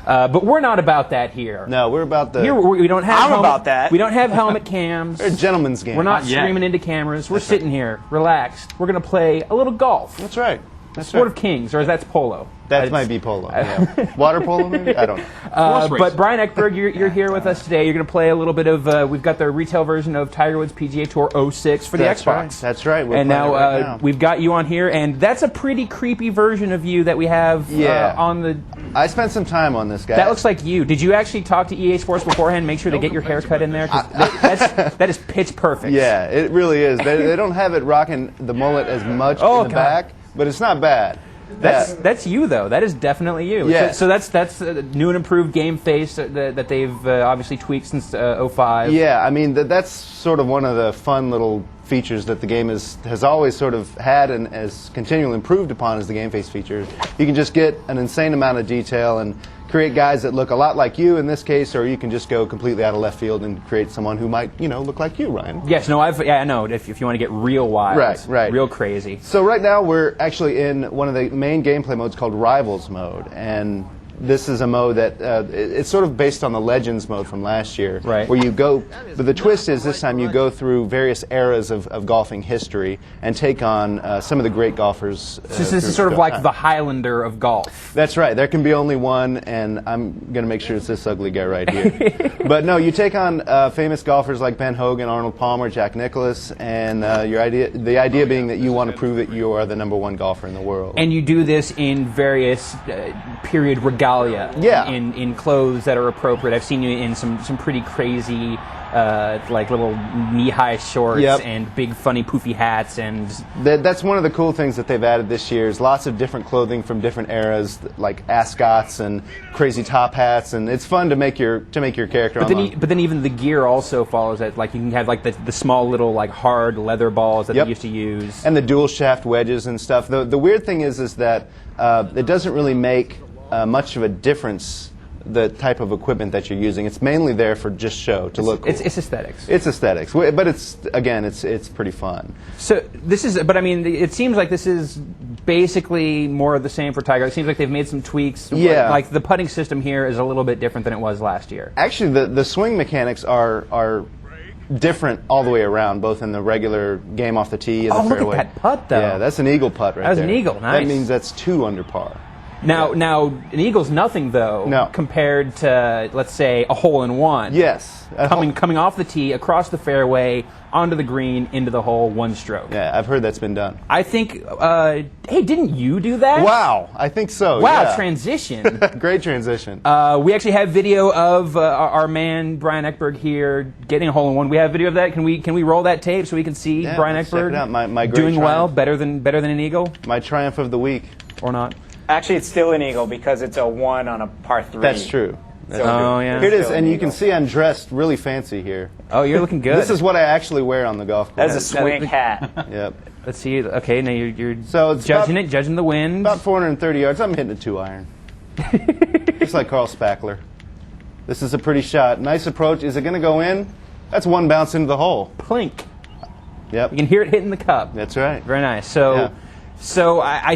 but we're not about that here. No, we're about the... Here we don't have. about that. We don't have helmet cams. They're a gentleman's game. We're not Not yet. screaming into cameras. We're sitting here, relaxed. We're going to play a little golf. That's right. Sport of Kings, or that's polo. That might be polo. Yeah. Water polo, maybe? I don't know. But Brian Eckberg, you're here with us today. You're going to play a little bit of. We've got the retail version of Tiger Woods PGA Tour 06 for the That's Xbox. right. That's right. We're And playing now, it right now. we've got you on here, and that's a pretty creepy version of you that we have on the. I spent some time on this guy. That looks like you. Did you actually talk to EA Sports beforehand? Make sure they get your haircut in there. 'Cause that is pitch perfect. Yeah, it really is. They don't have it rocking the mullet as much Oh, in the God. back, but it's not bad. That's you though. That is definitely you. Yeah. So that's a new and improved game face that they've obviously tweaked since 05. Yeah, I mean, that's sort of one of the fun little features that the game has always sort of had and has continually improved upon as the game face feature. You can just get an insane amount of detail and create guys that look a lot like you in this case, or you can just go completely out of left field and create someone who might, look like you, Ryan. Yes. No. I know. If you want to get real wild, Right. real crazy. So right now we're actually in one of the main gameplay modes called Rivals mode, and this is a mode that it's sort of based on the Legends mode from last year, Right. where you go. But the twist is this time you go through various eras of golfing history and take on some of the great golfers. So this is sort of like the Highlander of golf. That's right. There can be only one, and I'm going to make sure it's this ugly guy right here. But no, you take on famous golfers like Ben Hogan, Arnold Palmer, Jack Nicklaus, and the idea being that you want to prove that you are the #1 golfer in the world. And you do this in various period regalia. Yeah. In clothes that are appropriate. I've seen you in some pretty crazy, like little knee-high shorts Yep. and big funny poofy hats and. That's one of the cool things that they've added this year is lots of different clothing from different eras, like ascots and crazy top hats, and it's fun to make your character. But then even the gear also follows that. Like you can have like the small little like hard leather balls that Yep. they used to use. and the dual shaft wedges and stuff. The weird thing is that it doesn't really make much of a difference the type of equipment that you're using. It's mainly there for just show to look cool. It's aesthetics. It's aesthetics, but it's pretty fun. So this is, but I mean, it seems like this is basically more of the same for Tiger. It seems like they've made some tweaks. Yeah. Like the putting system here is a little bit different than it was last year. Actually, the swing mechanics are different all the way around, both in the regular game off the tee and the look at fairway. that putt, though. Yeah, that's an eagle putt right there. That was an eagle, nice. That means that's 2 under par. Now, an eagle's nothing though. No. Compared to, let's say, a hole in one. Yes. Coming off the tee, across the fairway, onto the green, into the hole, one stroke. Yeah, I've heard that's been done. I think. Hey, didn't you do that? Wow, I think so. Wow, yeah. transition. Great transition. We actually have video of our man Brian Eckberg here getting a hole in one. We have video of that. Can we roll that tape so we can see Yeah, Brian let's check Eckberg it out. My great doing well, triumph. better than an eagle, My triumph of the week. or not? Actually, it's still an eagle because it's a 1 on a par 3. That's true. That's Oh, true. yeah. Here it is, Still and an you can eagle. see I'm dressed really fancy here. Oh, you're looking good. This is what I actually wear on the golf course. That's a swing hat. Yep. Let's see. Okay, now you're So it's judging the wind. About 430 yards. I'm hitting a 2-iron. Just like Carl Spackler. This is a pretty shot. Nice approach. Is it going to go in? That's one bounce into the hole. Plink. Yep. You can hear it hitting the cup. That's right. Very nice. So, Yeah. so I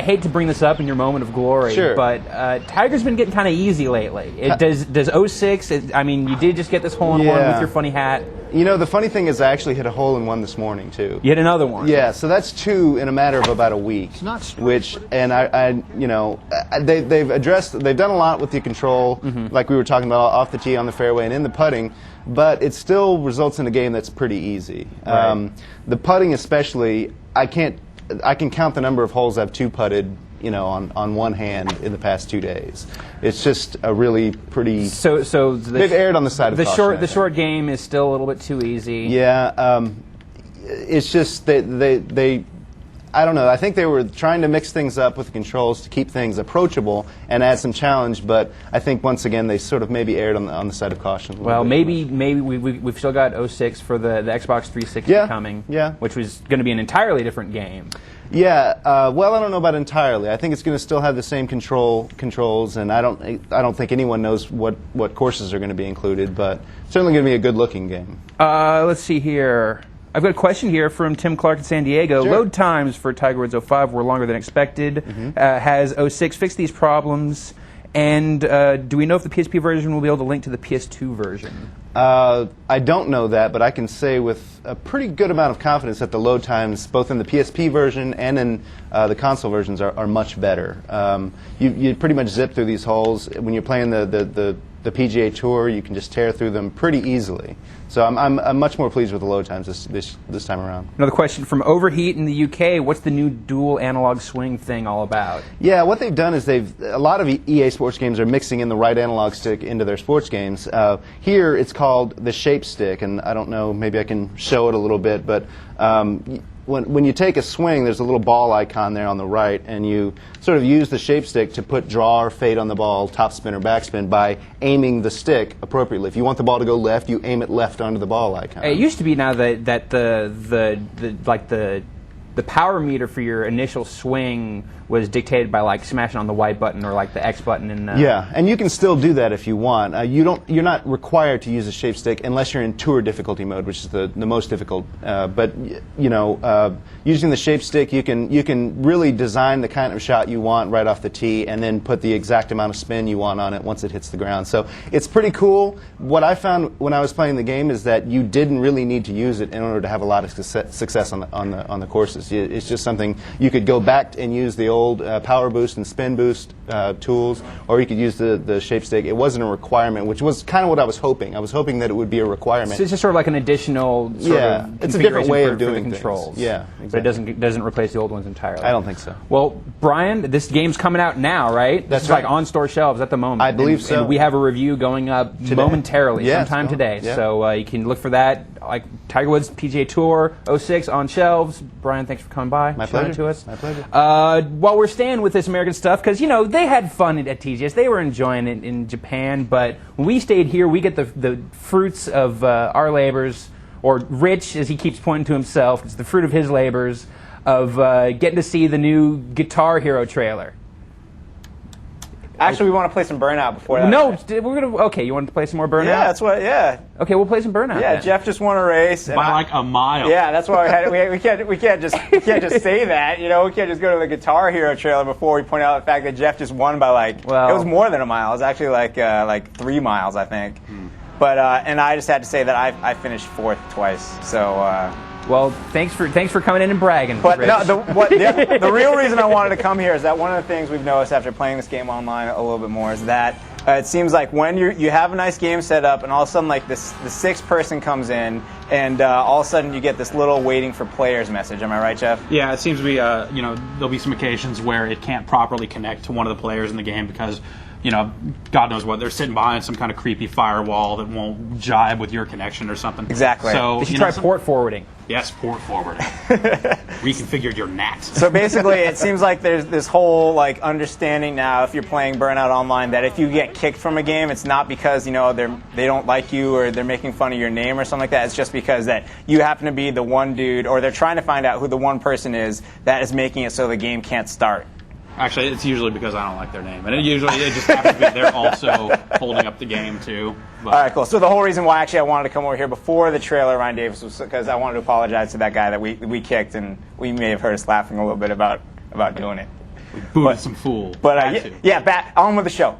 hate to bring this up in your moment of glory, Sure. but Tiger's been getting kind of easy lately. Does 06? I mean, you did just get this hole in one Yeah. with your funny hat. You know, the funny thing is I actually hit a hole in one this morning, too. You hit another one. Yeah, so that's 2 in a matter of about a week. It's not which, and they've done a lot with the control, like we were talking about off the tee, on the fairway, and in the putting, but it still results in a game that's pretty easy. Right. The putting especially, I can count the number of holes I've 2-putted, on one hand in the past 2 days. It's just a really pretty. So They've erred on the side of the caution, short. I The think. short game is still a little bit too easy. Yeah, it's just they I don't know. I think they were trying to mix things up with the controls to keep things approachable and add some challenge. But I think once again they sort of maybe erred on the side of caution. A little Well, bit. maybe we've still got 06 for the Xbox 360 coming, which was going to be an entirely different game. Yeah, well, I don't know about entirely. I think it's going to still have the same controls, and I don't think anyone knows what courses are going to be included, but certainly going to be a good-looking game. Let's see here. I've got a question here from Tim Clark in San Diego. Sure. Load times for Tiger Woods 05 were longer than expected. Has 06 fixed these problems? And do we know if the PSP version will be able to link to the PS2 version? I don't know that, but I can say with a pretty good amount of confidence that the load times, both in the PSP version and in the console versions, are much better. You pretty much zip through these holes. When you're playing the PGA Tour, you can just tear through them pretty easily. So I'm much more pleased with the load times this time around. Another question from Overheat in the UK. What's the new dual analog swing thing all about? Yeah, what they've done is a lot of EA Sports games are mixing in the right analog stick into their sports games. Here it's called the shape stick, and I don't know, maybe I can show it a little bit, but when you take a swing, there's a little ball icon there on the right, and you sort of use the shape stick to put draw or fade on the ball, topspin or backspin, by aiming the stick appropriately. If you want the ball to go left, you aim it left onto the ball icon. It used to be now that the power meter for your initial swing was dictated by like smashing on the Y button or like the X button in the... Yeah, and you can still do that if you want. You're not required to use a shape stick unless you're in tour difficulty mode, which is the most difficult. But using the shape stick, you can really design the kind of shot you want right off the tee, and then put the exact amount of spin you want on it once it hits the ground. So it's pretty cool. What I found when I was playing the game is that you didn't really need to use it in order to have a lot of success on the courses. It's just something you could go back and use the old power boost and spin boost tools, or you could use the shape stick. It wasn't a requirement, which was kind of what I was hoping. I was hoping that it would be a requirement. So it's just sort of like an additional sort of it's a different way of for doing the controls. things. Yeah, exactly. But it doesn't replace the old ones entirely. I don't think so. Well, Brian, this game's coming out now, right? That's This is right. like on store shelves at the moment. I believe so. And we have a review going up momentarily, Yeah, sometime it's today. going. Yeah. So you can look for that. Like Tiger Woods PGA Tour 06 on shelves. Brian, thanks for coming by. My showing pleasure. it to us. My pleasure. While we're staying with this American stuff, because they had fun at TGS, they were enjoying it in Japan, but when we stayed here, we get the fruits of our labors, or Rich, as he keeps pointing to himself, it's the fruit of his labors, of getting to see the new Guitar Hero trailer. Actually, we want to play some Burnout before that. No, we're gonna. Okay, you want to play some more Burnout? Yeah, that's what. Yeah. Okay, we'll play some Burnout. Yeah, then. Jeff just won a race. By like a mile. Yeah, that's why we can't just say that. We can't just go to the Guitar Hero trailer before we point out the fact that Jeff just won by it was more than a mile. It was actually like 3 miles, I think. But and I just had to say that I finished 4th twice. So. Well, thanks for coming in and bragging. But Rich. no, the real reason I wanted to come here is that one of the things we've noticed after playing this game online a little bit more is that it seems like when you have a nice game set up and all of a sudden like the 6th person comes in and all of a sudden you get this little waiting for players message. Am I right, Jeff? Yeah, it seems to be, there'll be some occasions where it can't properly connect to one of the players in the game because, God knows what, they're sitting behind some kind of creepy firewall that won't jibe with your connection or something. Exactly. So, They should try port forwarding. Yes, port forwarding. Reconfigured your NAT. So basically, it seems like there's this whole understanding now, if you're playing Burnout Online, that if you get kicked from a game, it's not because they don't like you or they're making fun of your name or something like that. It's just because that you happen to be the one dude, or they're trying to find out who the one person is that is making it so the game can't start. Actually, it's usually because I don't like their name, and it just happens to be they're also holding up the game too. But. All right, cool. So the whole reason why actually I wanted to come over here before the trailer, Ryan Davis, was because I wanted to apologize to that guy that we kicked, and we may have heard us laughing a little bit about doing it. We booted some fool. But on with the show.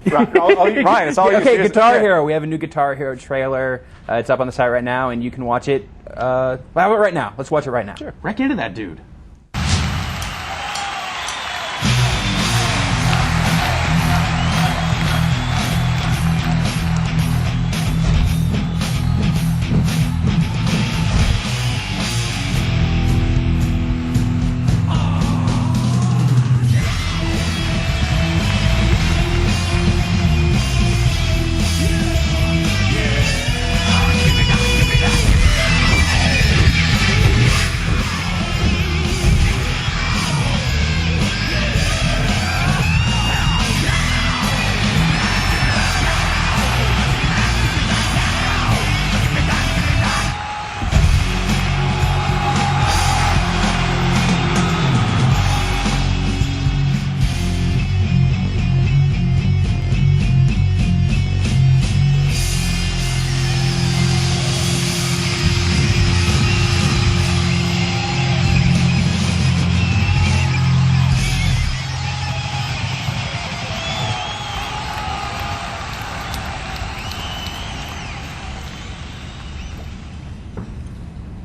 Ryan, it's all yours. Okay, Guitar Hero. We have a new Guitar Hero trailer. It's up on the site right now, and you can watch it. How about right now? Let's watch it right now. Sure. Wreck into that dude.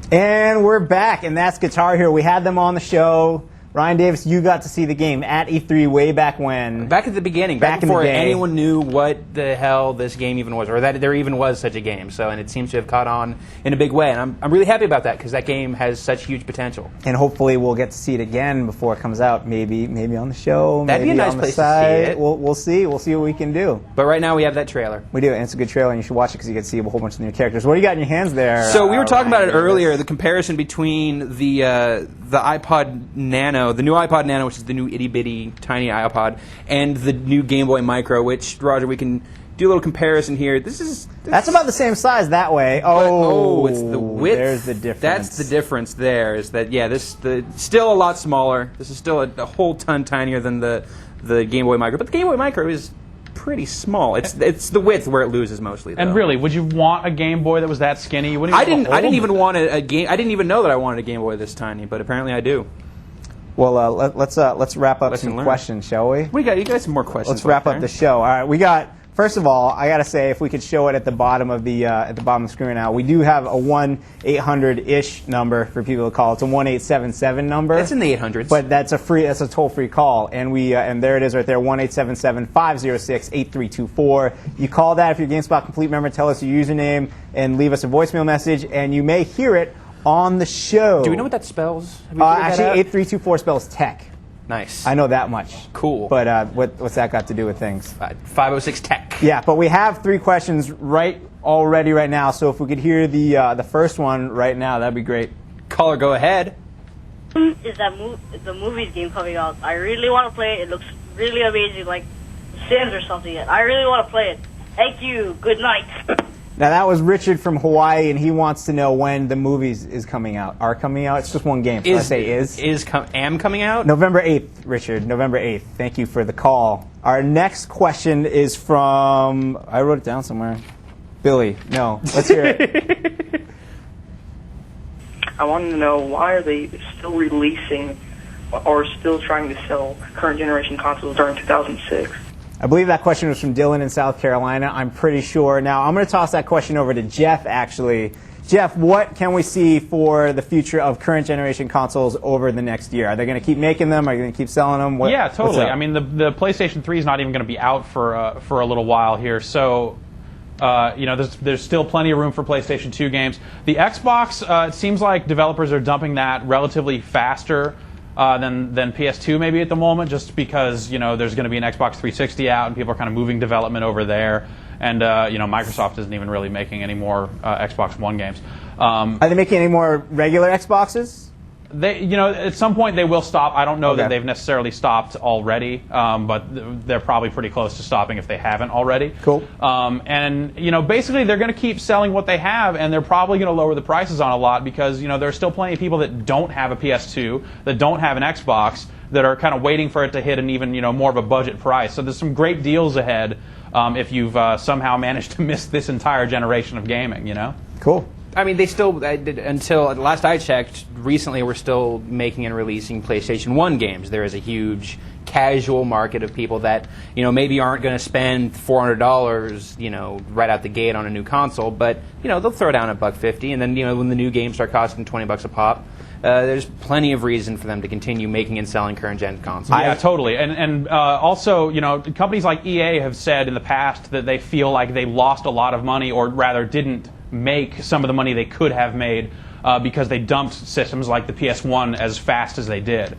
And we're back, and that's Guitar Hero. We had them on the show. Ryan Davis, you got to see the game at E3 way back when. Back at the beginning, back in the before day. anyone knew what the hell this game even was, or that there even was such a game. So, and it seems to have caught on in a big way, and I'm really happy about that because that game has such huge potential. And hopefully we'll get to see it again before it comes out. Maybe on the show. That'd be maybe a nice on the place to site. see it. We'll see. We'll see what we can do. But right now we have that trailer. We do, and it's a good trailer, and you should watch it because you get to see a whole bunch of new characters. What do you got in your hands there? So we were talking about it Ryan earlier, Davis? the comparison between the iPod Nano, the new iPod Nano, which is the new itty-bitty tiny iPod, and the new Game Boy Micro, which, Roger, we can do a little comparison here. That's about the same size that way. It's the width. There's the difference. That's the difference there, is that, still a lot smaller. This is still a whole ton tinier than the Game Boy Micro. But the Game Boy Micro is pretty small. It's the width where it loses mostly, though. And really, would you want a Game Boy that was that skinny? You wouldn't I even didn't even want a game. I didn't even know that I wanted a Game Boy this tiny, but apparently I do. Well, let's wrap up Lesson some learned. questions, shall we? You got some more questions. Let's wrap left up there. the show. All right, we got. First of all, I gotta say, if we could show it at the bottom of the screen now, we do have a 1-800-ish number for people to call. It's a 1-877 number. It's in the 800s. But that's a toll-free call, and and there it is right there, 1-877-506-8324. You call that if you're a GameSpot Complete member, tell us your username, and leave us a voicemail message, and you may hear it on the show. Do we know what that spells? Have we figured that Actually, out? 8324 spells tech. Nice. I know that much. Cool. But what's that got to do with things? 506 Tech. Yeah, but we have 3 questions already right now, so if we could hear the first one right now, that'd be great. Caller, go ahead. Is the movie's game coming out? I really want to play it. It looks really amazing, like Sims or something. I really want to play it. Thank you. Good night. Now, that was Richard from Hawaii, and he wants to know when the movies are coming out. It's just one game, so I say is. Am coming out? November 8th, Richard, November 8th. Thank you for the call. Our next question is from, I wrote it down somewhere. Billy, no, let's hear it. I wanted to know, why are they still releasing or still trying to sell current generation consoles during 2006? I believe that question was from Dylan in South Carolina. I'm pretty sure. Now, I'm going to toss that question over to Jeff, actually. Jeff, what can we see for the future of current generation consoles over the next year? Are they going to keep making them? Are they going to keep selling them? Yeah, totally. I mean, the PlayStation 3 is not even going to be out for a little while here, so there's still plenty of room for PlayStation 2 games. The Xbox, it seems like developers are dumping that relatively faster than PS2 maybe at the moment, just because there's going to be an Xbox 360 out and people are kind of moving development over there, and Microsoft isn't even really making any more Xbox One games. Are they making any more regular Xboxes? They, at some point they will stop. I don't know Okay. that they've necessarily stopped already, but they're probably pretty close to stopping if they haven't already. Cool. And basically they're going to keep selling what they have, and they're probably going to lower the prices on a lot because there are still plenty of people that don't have a PS2, that don't have an Xbox, that are kind of waiting for it to hit an even more of a budget price. So there's some great deals ahead if you've somehow managed to miss this entire generation of gaming. Cool. I mean, they still, until last I checked, recently we're still making and releasing PlayStation 1 games. There is a huge casual market of people that, maybe aren't going to spend $400, right out the gate on a new console, but, they'll throw down $150, and then, when the new games start costing $20 a pop, there's plenty of reason for them to continue making and selling current-gen consoles. Yeah, totally. And also, companies like EA have said in the past that they feel like they lost a lot of money, or rather didn't make some of the money they could have made because they dumped systems like the PS1 as fast as they did.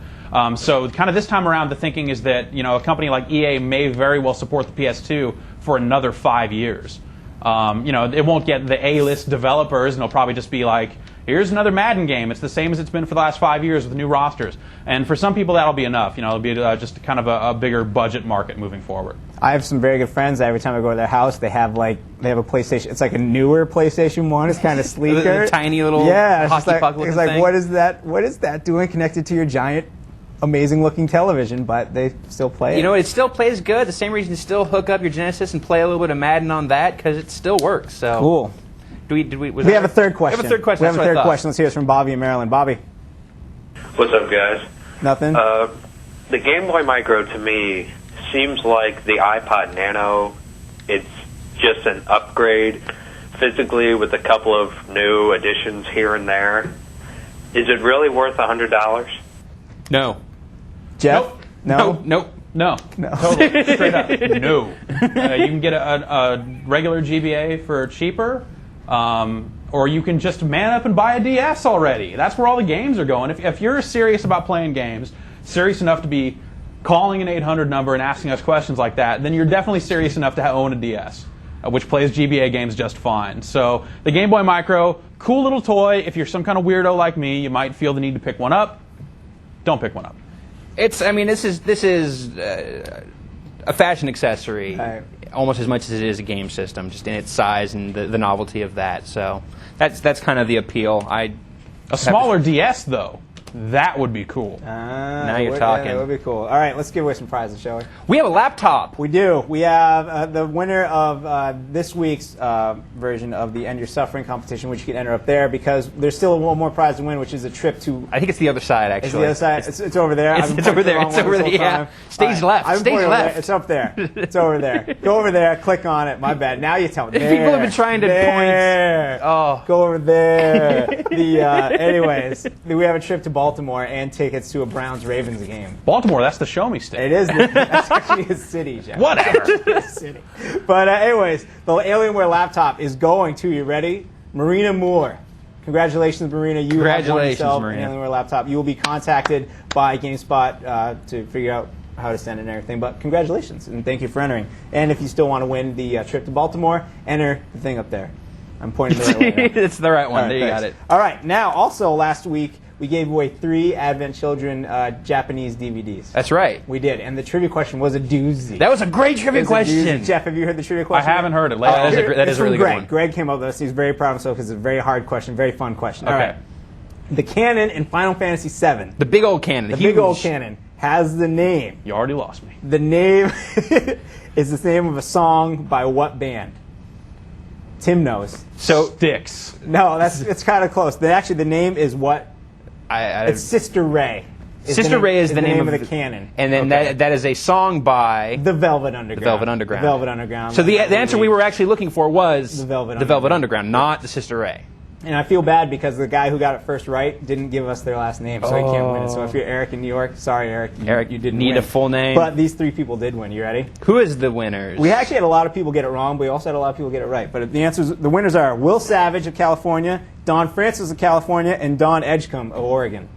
So kind of this time around, the thinking is that a company like EA may very well support the PS2 for another 5 years. It won't get the A-list developers, and it'll probably just be like, here's another Madden game. It's the same as it's been for the last 5 years with new rosters. And for some people, that'll be enough. It'll be just kind of a bigger budget market moving forward. I have some very good friends that every time I go to their house, they have a PlayStation. It's like a newer PlayStation 1. It's kind of sleeker. The tiny little hockey puck looking It's like, thing. what is that doing connected to your giant, amazing looking television? But they still play it. It still plays good. The same reason to still hook up your Genesis and play a little bit of Madden on that, because it still works. So Cool. We have a third question. We have a third question. We have That's a what I third thought. question. Let's hear this from Bobby in Maryland. Bobby. What's up, guys? Nothing? The Game Boy Micro, to me, seems like the iPod Nano. It's just an upgrade physically with a couple of new additions here and there, is it really worth $100? No. Jeff? No. No. Totally. Straight up. No. You can get a regular GBA for cheaper, or you can just man up and buy a DS already. That's where all the games are going. If you're serious about playing games, serious enough to be calling an 800 number and asking us questions like that, then you're definitely serious enough to own a DS, which plays GBA games just fine. So the Game Boy Micro, cool little toy. If you're some kind of weirdo like me, you might feel the need to pick one up. Don't pick one up. This is a fashion accessory, almost as much as it is a game system, just in its size and the novelty of that. So that's kind of the appeal. A smaller DS, though, that would be cool. Now you're talking. Yeah, that would be cool. All right, let's give away some prizes, shall we? We have a laptop. We do. We have the winner of this week's version of the End Your Suffering competition, which you can enter up there, because there's still one more prize to win, which is a trip to... I think it's the other side, actually. It's the other side. It's over there. It's over there. It's over there, yeah. Stage left. Stage left. It's up there. It's over there. Go over there. Click on it. My bad. Now you tell me. People have been trying to point. Oh. Go over there. Anyways, we have a trip to Baltimore and tickets to a Browns-Ravens game. Baltimore, that's the show me state. It is. That's actually a city, Jeff. Whatever. A city. But anyways, the Alienware laptop is going to, you ready? Marina Moore. Congratulations, Marina. You have won yourself an Alienware laptop. You will be contacted by GameSpot to figure out how to send it and everything. But congratulations, and thank you for entering. And if you still want to win the trip to Baltimore, enter the thing up there. I'm pointing the right way now. It's the right one. Right, there you got it. All right. Now, also last week, we gave away 3 Advent Children Japanese DVDs. That's right. We did. And the trivia question was a doozy. That was a great trivia question. Jeff, have you heard the trivia question? I haven't heard it. That is a really good one. Greg came up with this. He's very proud of himself because it's a very hard question, very fun question. Okay. All right. The canon in Final Fantasy VII. The big old canon. The big old canon has the name. You already lost me. The name is the name of a song by what band? Tim knows. So Styx. No, it's kind of close. Actually, the name is what? It's Sister Ray. Sister Ray is the name of the canon. And then that is a song by... The Velvet Underground. The Velvet Underground. The Velvet Underground. So the answer we were actually looking for was The Velvet Underground, not the Sister Ray. And I feel bad because the guy who got it first right didn't give us their last name, so he can't win it. So if you're Eric in New York, sorry, Eric. You didn't need win. a full name. But these 3 people did win. You ready? Who is the winners? We actually had a lot of people get it wrong, but we also had a lot of people get it right. But the winners are Will Savage of California, Don Francis of California, and Don Edgecombe of Oregon.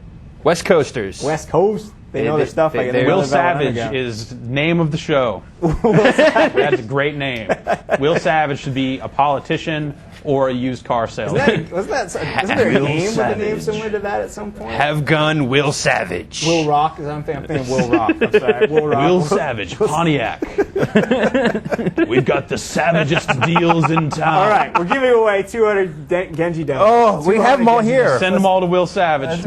West Coasters. West Coast. They know their stuff. Will Savage is name of the show. That's a great name. Will Savage should be a politician or a used car salesman. Wasn't there a game with a name similar to that at some point? Have gun Will Savage. Will Rock? I'm thinking Will Rock. I'm sorry. Will Rock. Will Savage, Pontiac. We've got the savagest deals in town. All right, we're giving away 200 Genji demos. Oh, we have them all here. Send them all to Will Savage.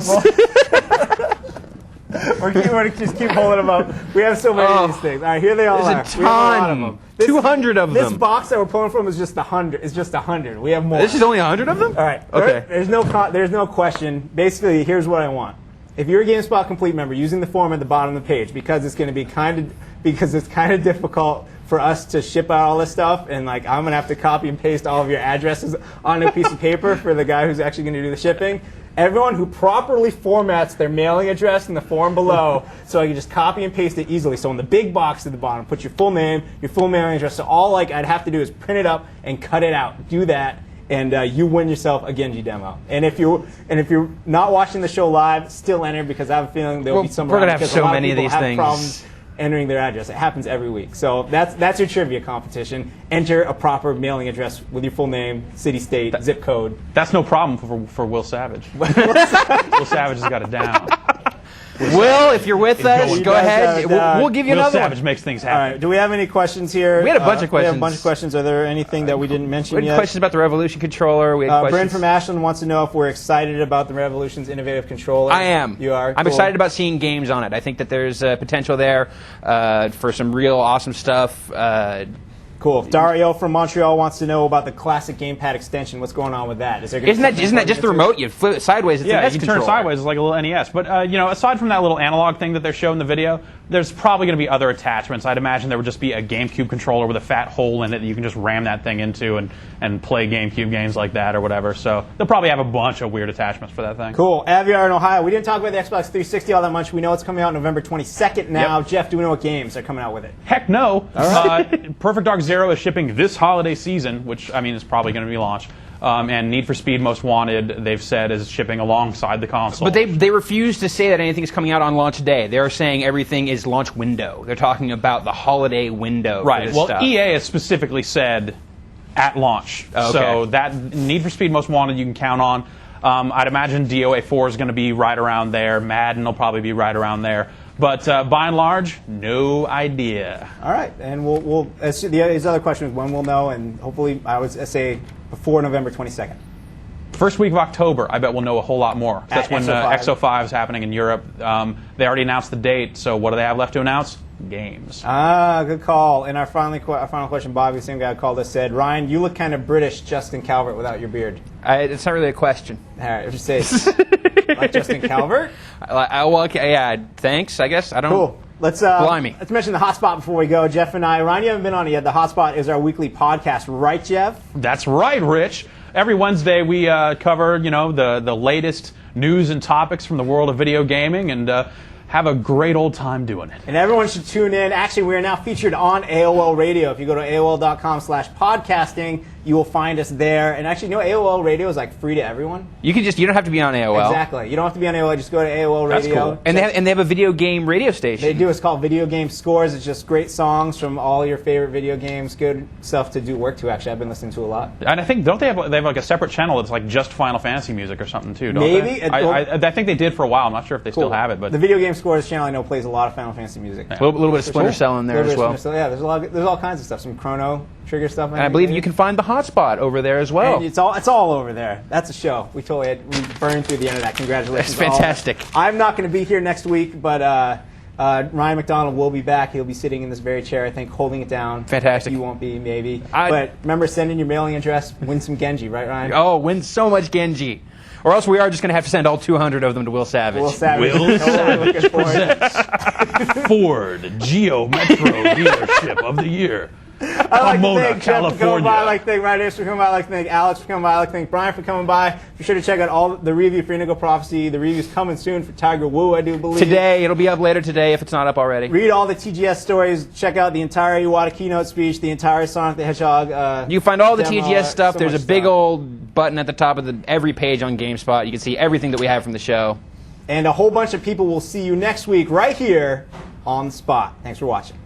We're just keep holding them up. We have so many of these things. All right, here they all are. There's a ton. 200 of them. This box that we're pulling from is just 100. It's just 100. We have more. This is only 100 of them? All right. Okay. There's no question. Basically, here's what I want. If you're a GameSpot Complete member, using the form at the bottom of the page, because it's going to be it's kind of difficult for us to ship out all this stuff, and I'm going to have to copy and paste all of your addresses on a piece of paper for the guy who's actually going to do the shipping. Everyone who properly formats their mailing address in the form below, so I can just copy and paste it easily. So in the big box at the bottom, put your full name, your full mailing address. So all I'd have to do is print it up and cut it out. Do that, and you win yourself a Genji demo. And if you're not watching the show live, still enter, because I have a feeling there'll be some. We're gonna have so many of these things. Problems entering their address. It happens every week. So that's your trivia competition. Enter a proper mailing address with your full name, city, state, zip code. That's no problem for Will Savage. Will Savage has got it down. Will, if you're with us, go ahead. We'll give you Will another Savage one. makes things happen. All right. Do we have any questions here? We had a bunch of questions. We have a bunch of questions. Are there anything that we didn't mention We yet? had questions about the Revolution controller. We had Bryn questions. from Ashland wants to know if we're excited about the Revolution's innovative controller. I am. You are? I'm Cool. excited about seeing games on it. I think that there's potential there for some real awesome stuff. Cool. Dario from Montreal wants to know about the classic gamepad extension. What's going on with that? Isn't that just the remote? You flip it sideways. It's yeah, an S you controller. turn it sideways. It's like a little NES. But aside from that little analog thing that they're showing in the video, there's probably going to be other attachments. I'd imagine there would just be a GameCube controller with a fat hole in it that you can just ram that thing into and play GameCube games like that or whatever. So they'll probably have a bunch of weird attachments for that thing. Cool. Aviar in Ohio. We didn't talk about the Xbox 360 all that much. We know it's coming out November 22nd now. Yep. Jeff, do we know what games are coming out with it? Heck no. Perfect Dark Zero is shipping this holiday season, which I mean is probably going to be launched. And Need for Speed Most Wanted, they've said, is shipping alongside the console. But they refuse to say that anything is coming out on launch day. They're saying everything is launch window. They're talking about the holiday window. Right. For this Well, stuff. EA has specifically said at launch. Okay. So that Need for Speed Most Wanted you can count on. I'd imagine DOA 4 is going to be right around there. Madden will probably be right around there. But by and large, no idea. All right, and we'll his other question is when we'll know, and hopefully I would say before November 22nd. First week of October, I bet we'll know a whole lot more. That's when XO5 is happening in Europe. They already announced the date, so what do they have left to announce? Games. Good call. And our final question, Bobby, the same guy who called us, said, Ryan, you look kind of British, Justin Calvert, without your beard. It's not really a question. All right, just say like Justin Calvert. Okay, yeah. Thanks. I guess I don't. Cool. Let's mention the hotspot before we go. Jeff and I, Ryan, you haven't been on it yet. The hotspot is our weekly podcast, right, Jeff? That's right, Rich. Every Wednesday we cover the latest news and topics from the world of video gaming and have a great old time doing it. And everyone should tune in. Actually, we are now featured on AOL Radio. If you go to AOL.com/podcasting, you will find us there. And actually, AOL Radio is like free to everyone. You don't have to be on AOL. Exactly. You don't have to be on AOL. Just go to AOL That's Radio. cool. And they have a video game radio station. They do. It's called Video Game Scores. It's just great songs from all your favorite video games. Good stuff to do work to. Actually, I've been listening to a lot. And I think they have like a separate channel that's like just Final Fantasy music or something too. Don't Maybe. they? I think they did for a while. I'm not sure if they still have it, but the Video Game Scores channel I know plays a lot of Final Fantasy music. A little bit of Splinter Cell in there as well. Yeah, there's all kinds of stuff. Some Chrono Trigger stuff. And I believe you can find the hotspot over there as well. And it's all over there. That's a show. We burned through the internet. Congratulations. That's fantastic. I'm not going to be here next week, but Ryan McDonald will be back. He'll be sitting in this very chair, I think, holding it down. Fantastic. You won't be, maybe. But remember, send in your mailing address. Win some Genji, right, Ryan? Oh, win so much Genji. Or else we are just going to have to send all 200 of them to Will Savage. Will Savage presents Ford Geo Metro Dealership of the Year. I like to thank Jeff for coming by. I like to thank Ryan for coming by. I like to thank Alex for coming by. I like to thank Brian for coming by. Be sure to check out all the review for Indigo Prophecy. The review's coming soon for Tiger Woo, I do believe. Today. It'll be up later today if it's not up already. Read all the TGS stories. Check out the entire Iwata keynote speech, the entire Sonic the Hedgehog you find all the demo, TGS stuff. so There's a much big stuff. old button at the top of every page on GameSpot. You can see everything that we have from the show. And a whole bunch of people will see you next week right here on the spot. Thanks for watching.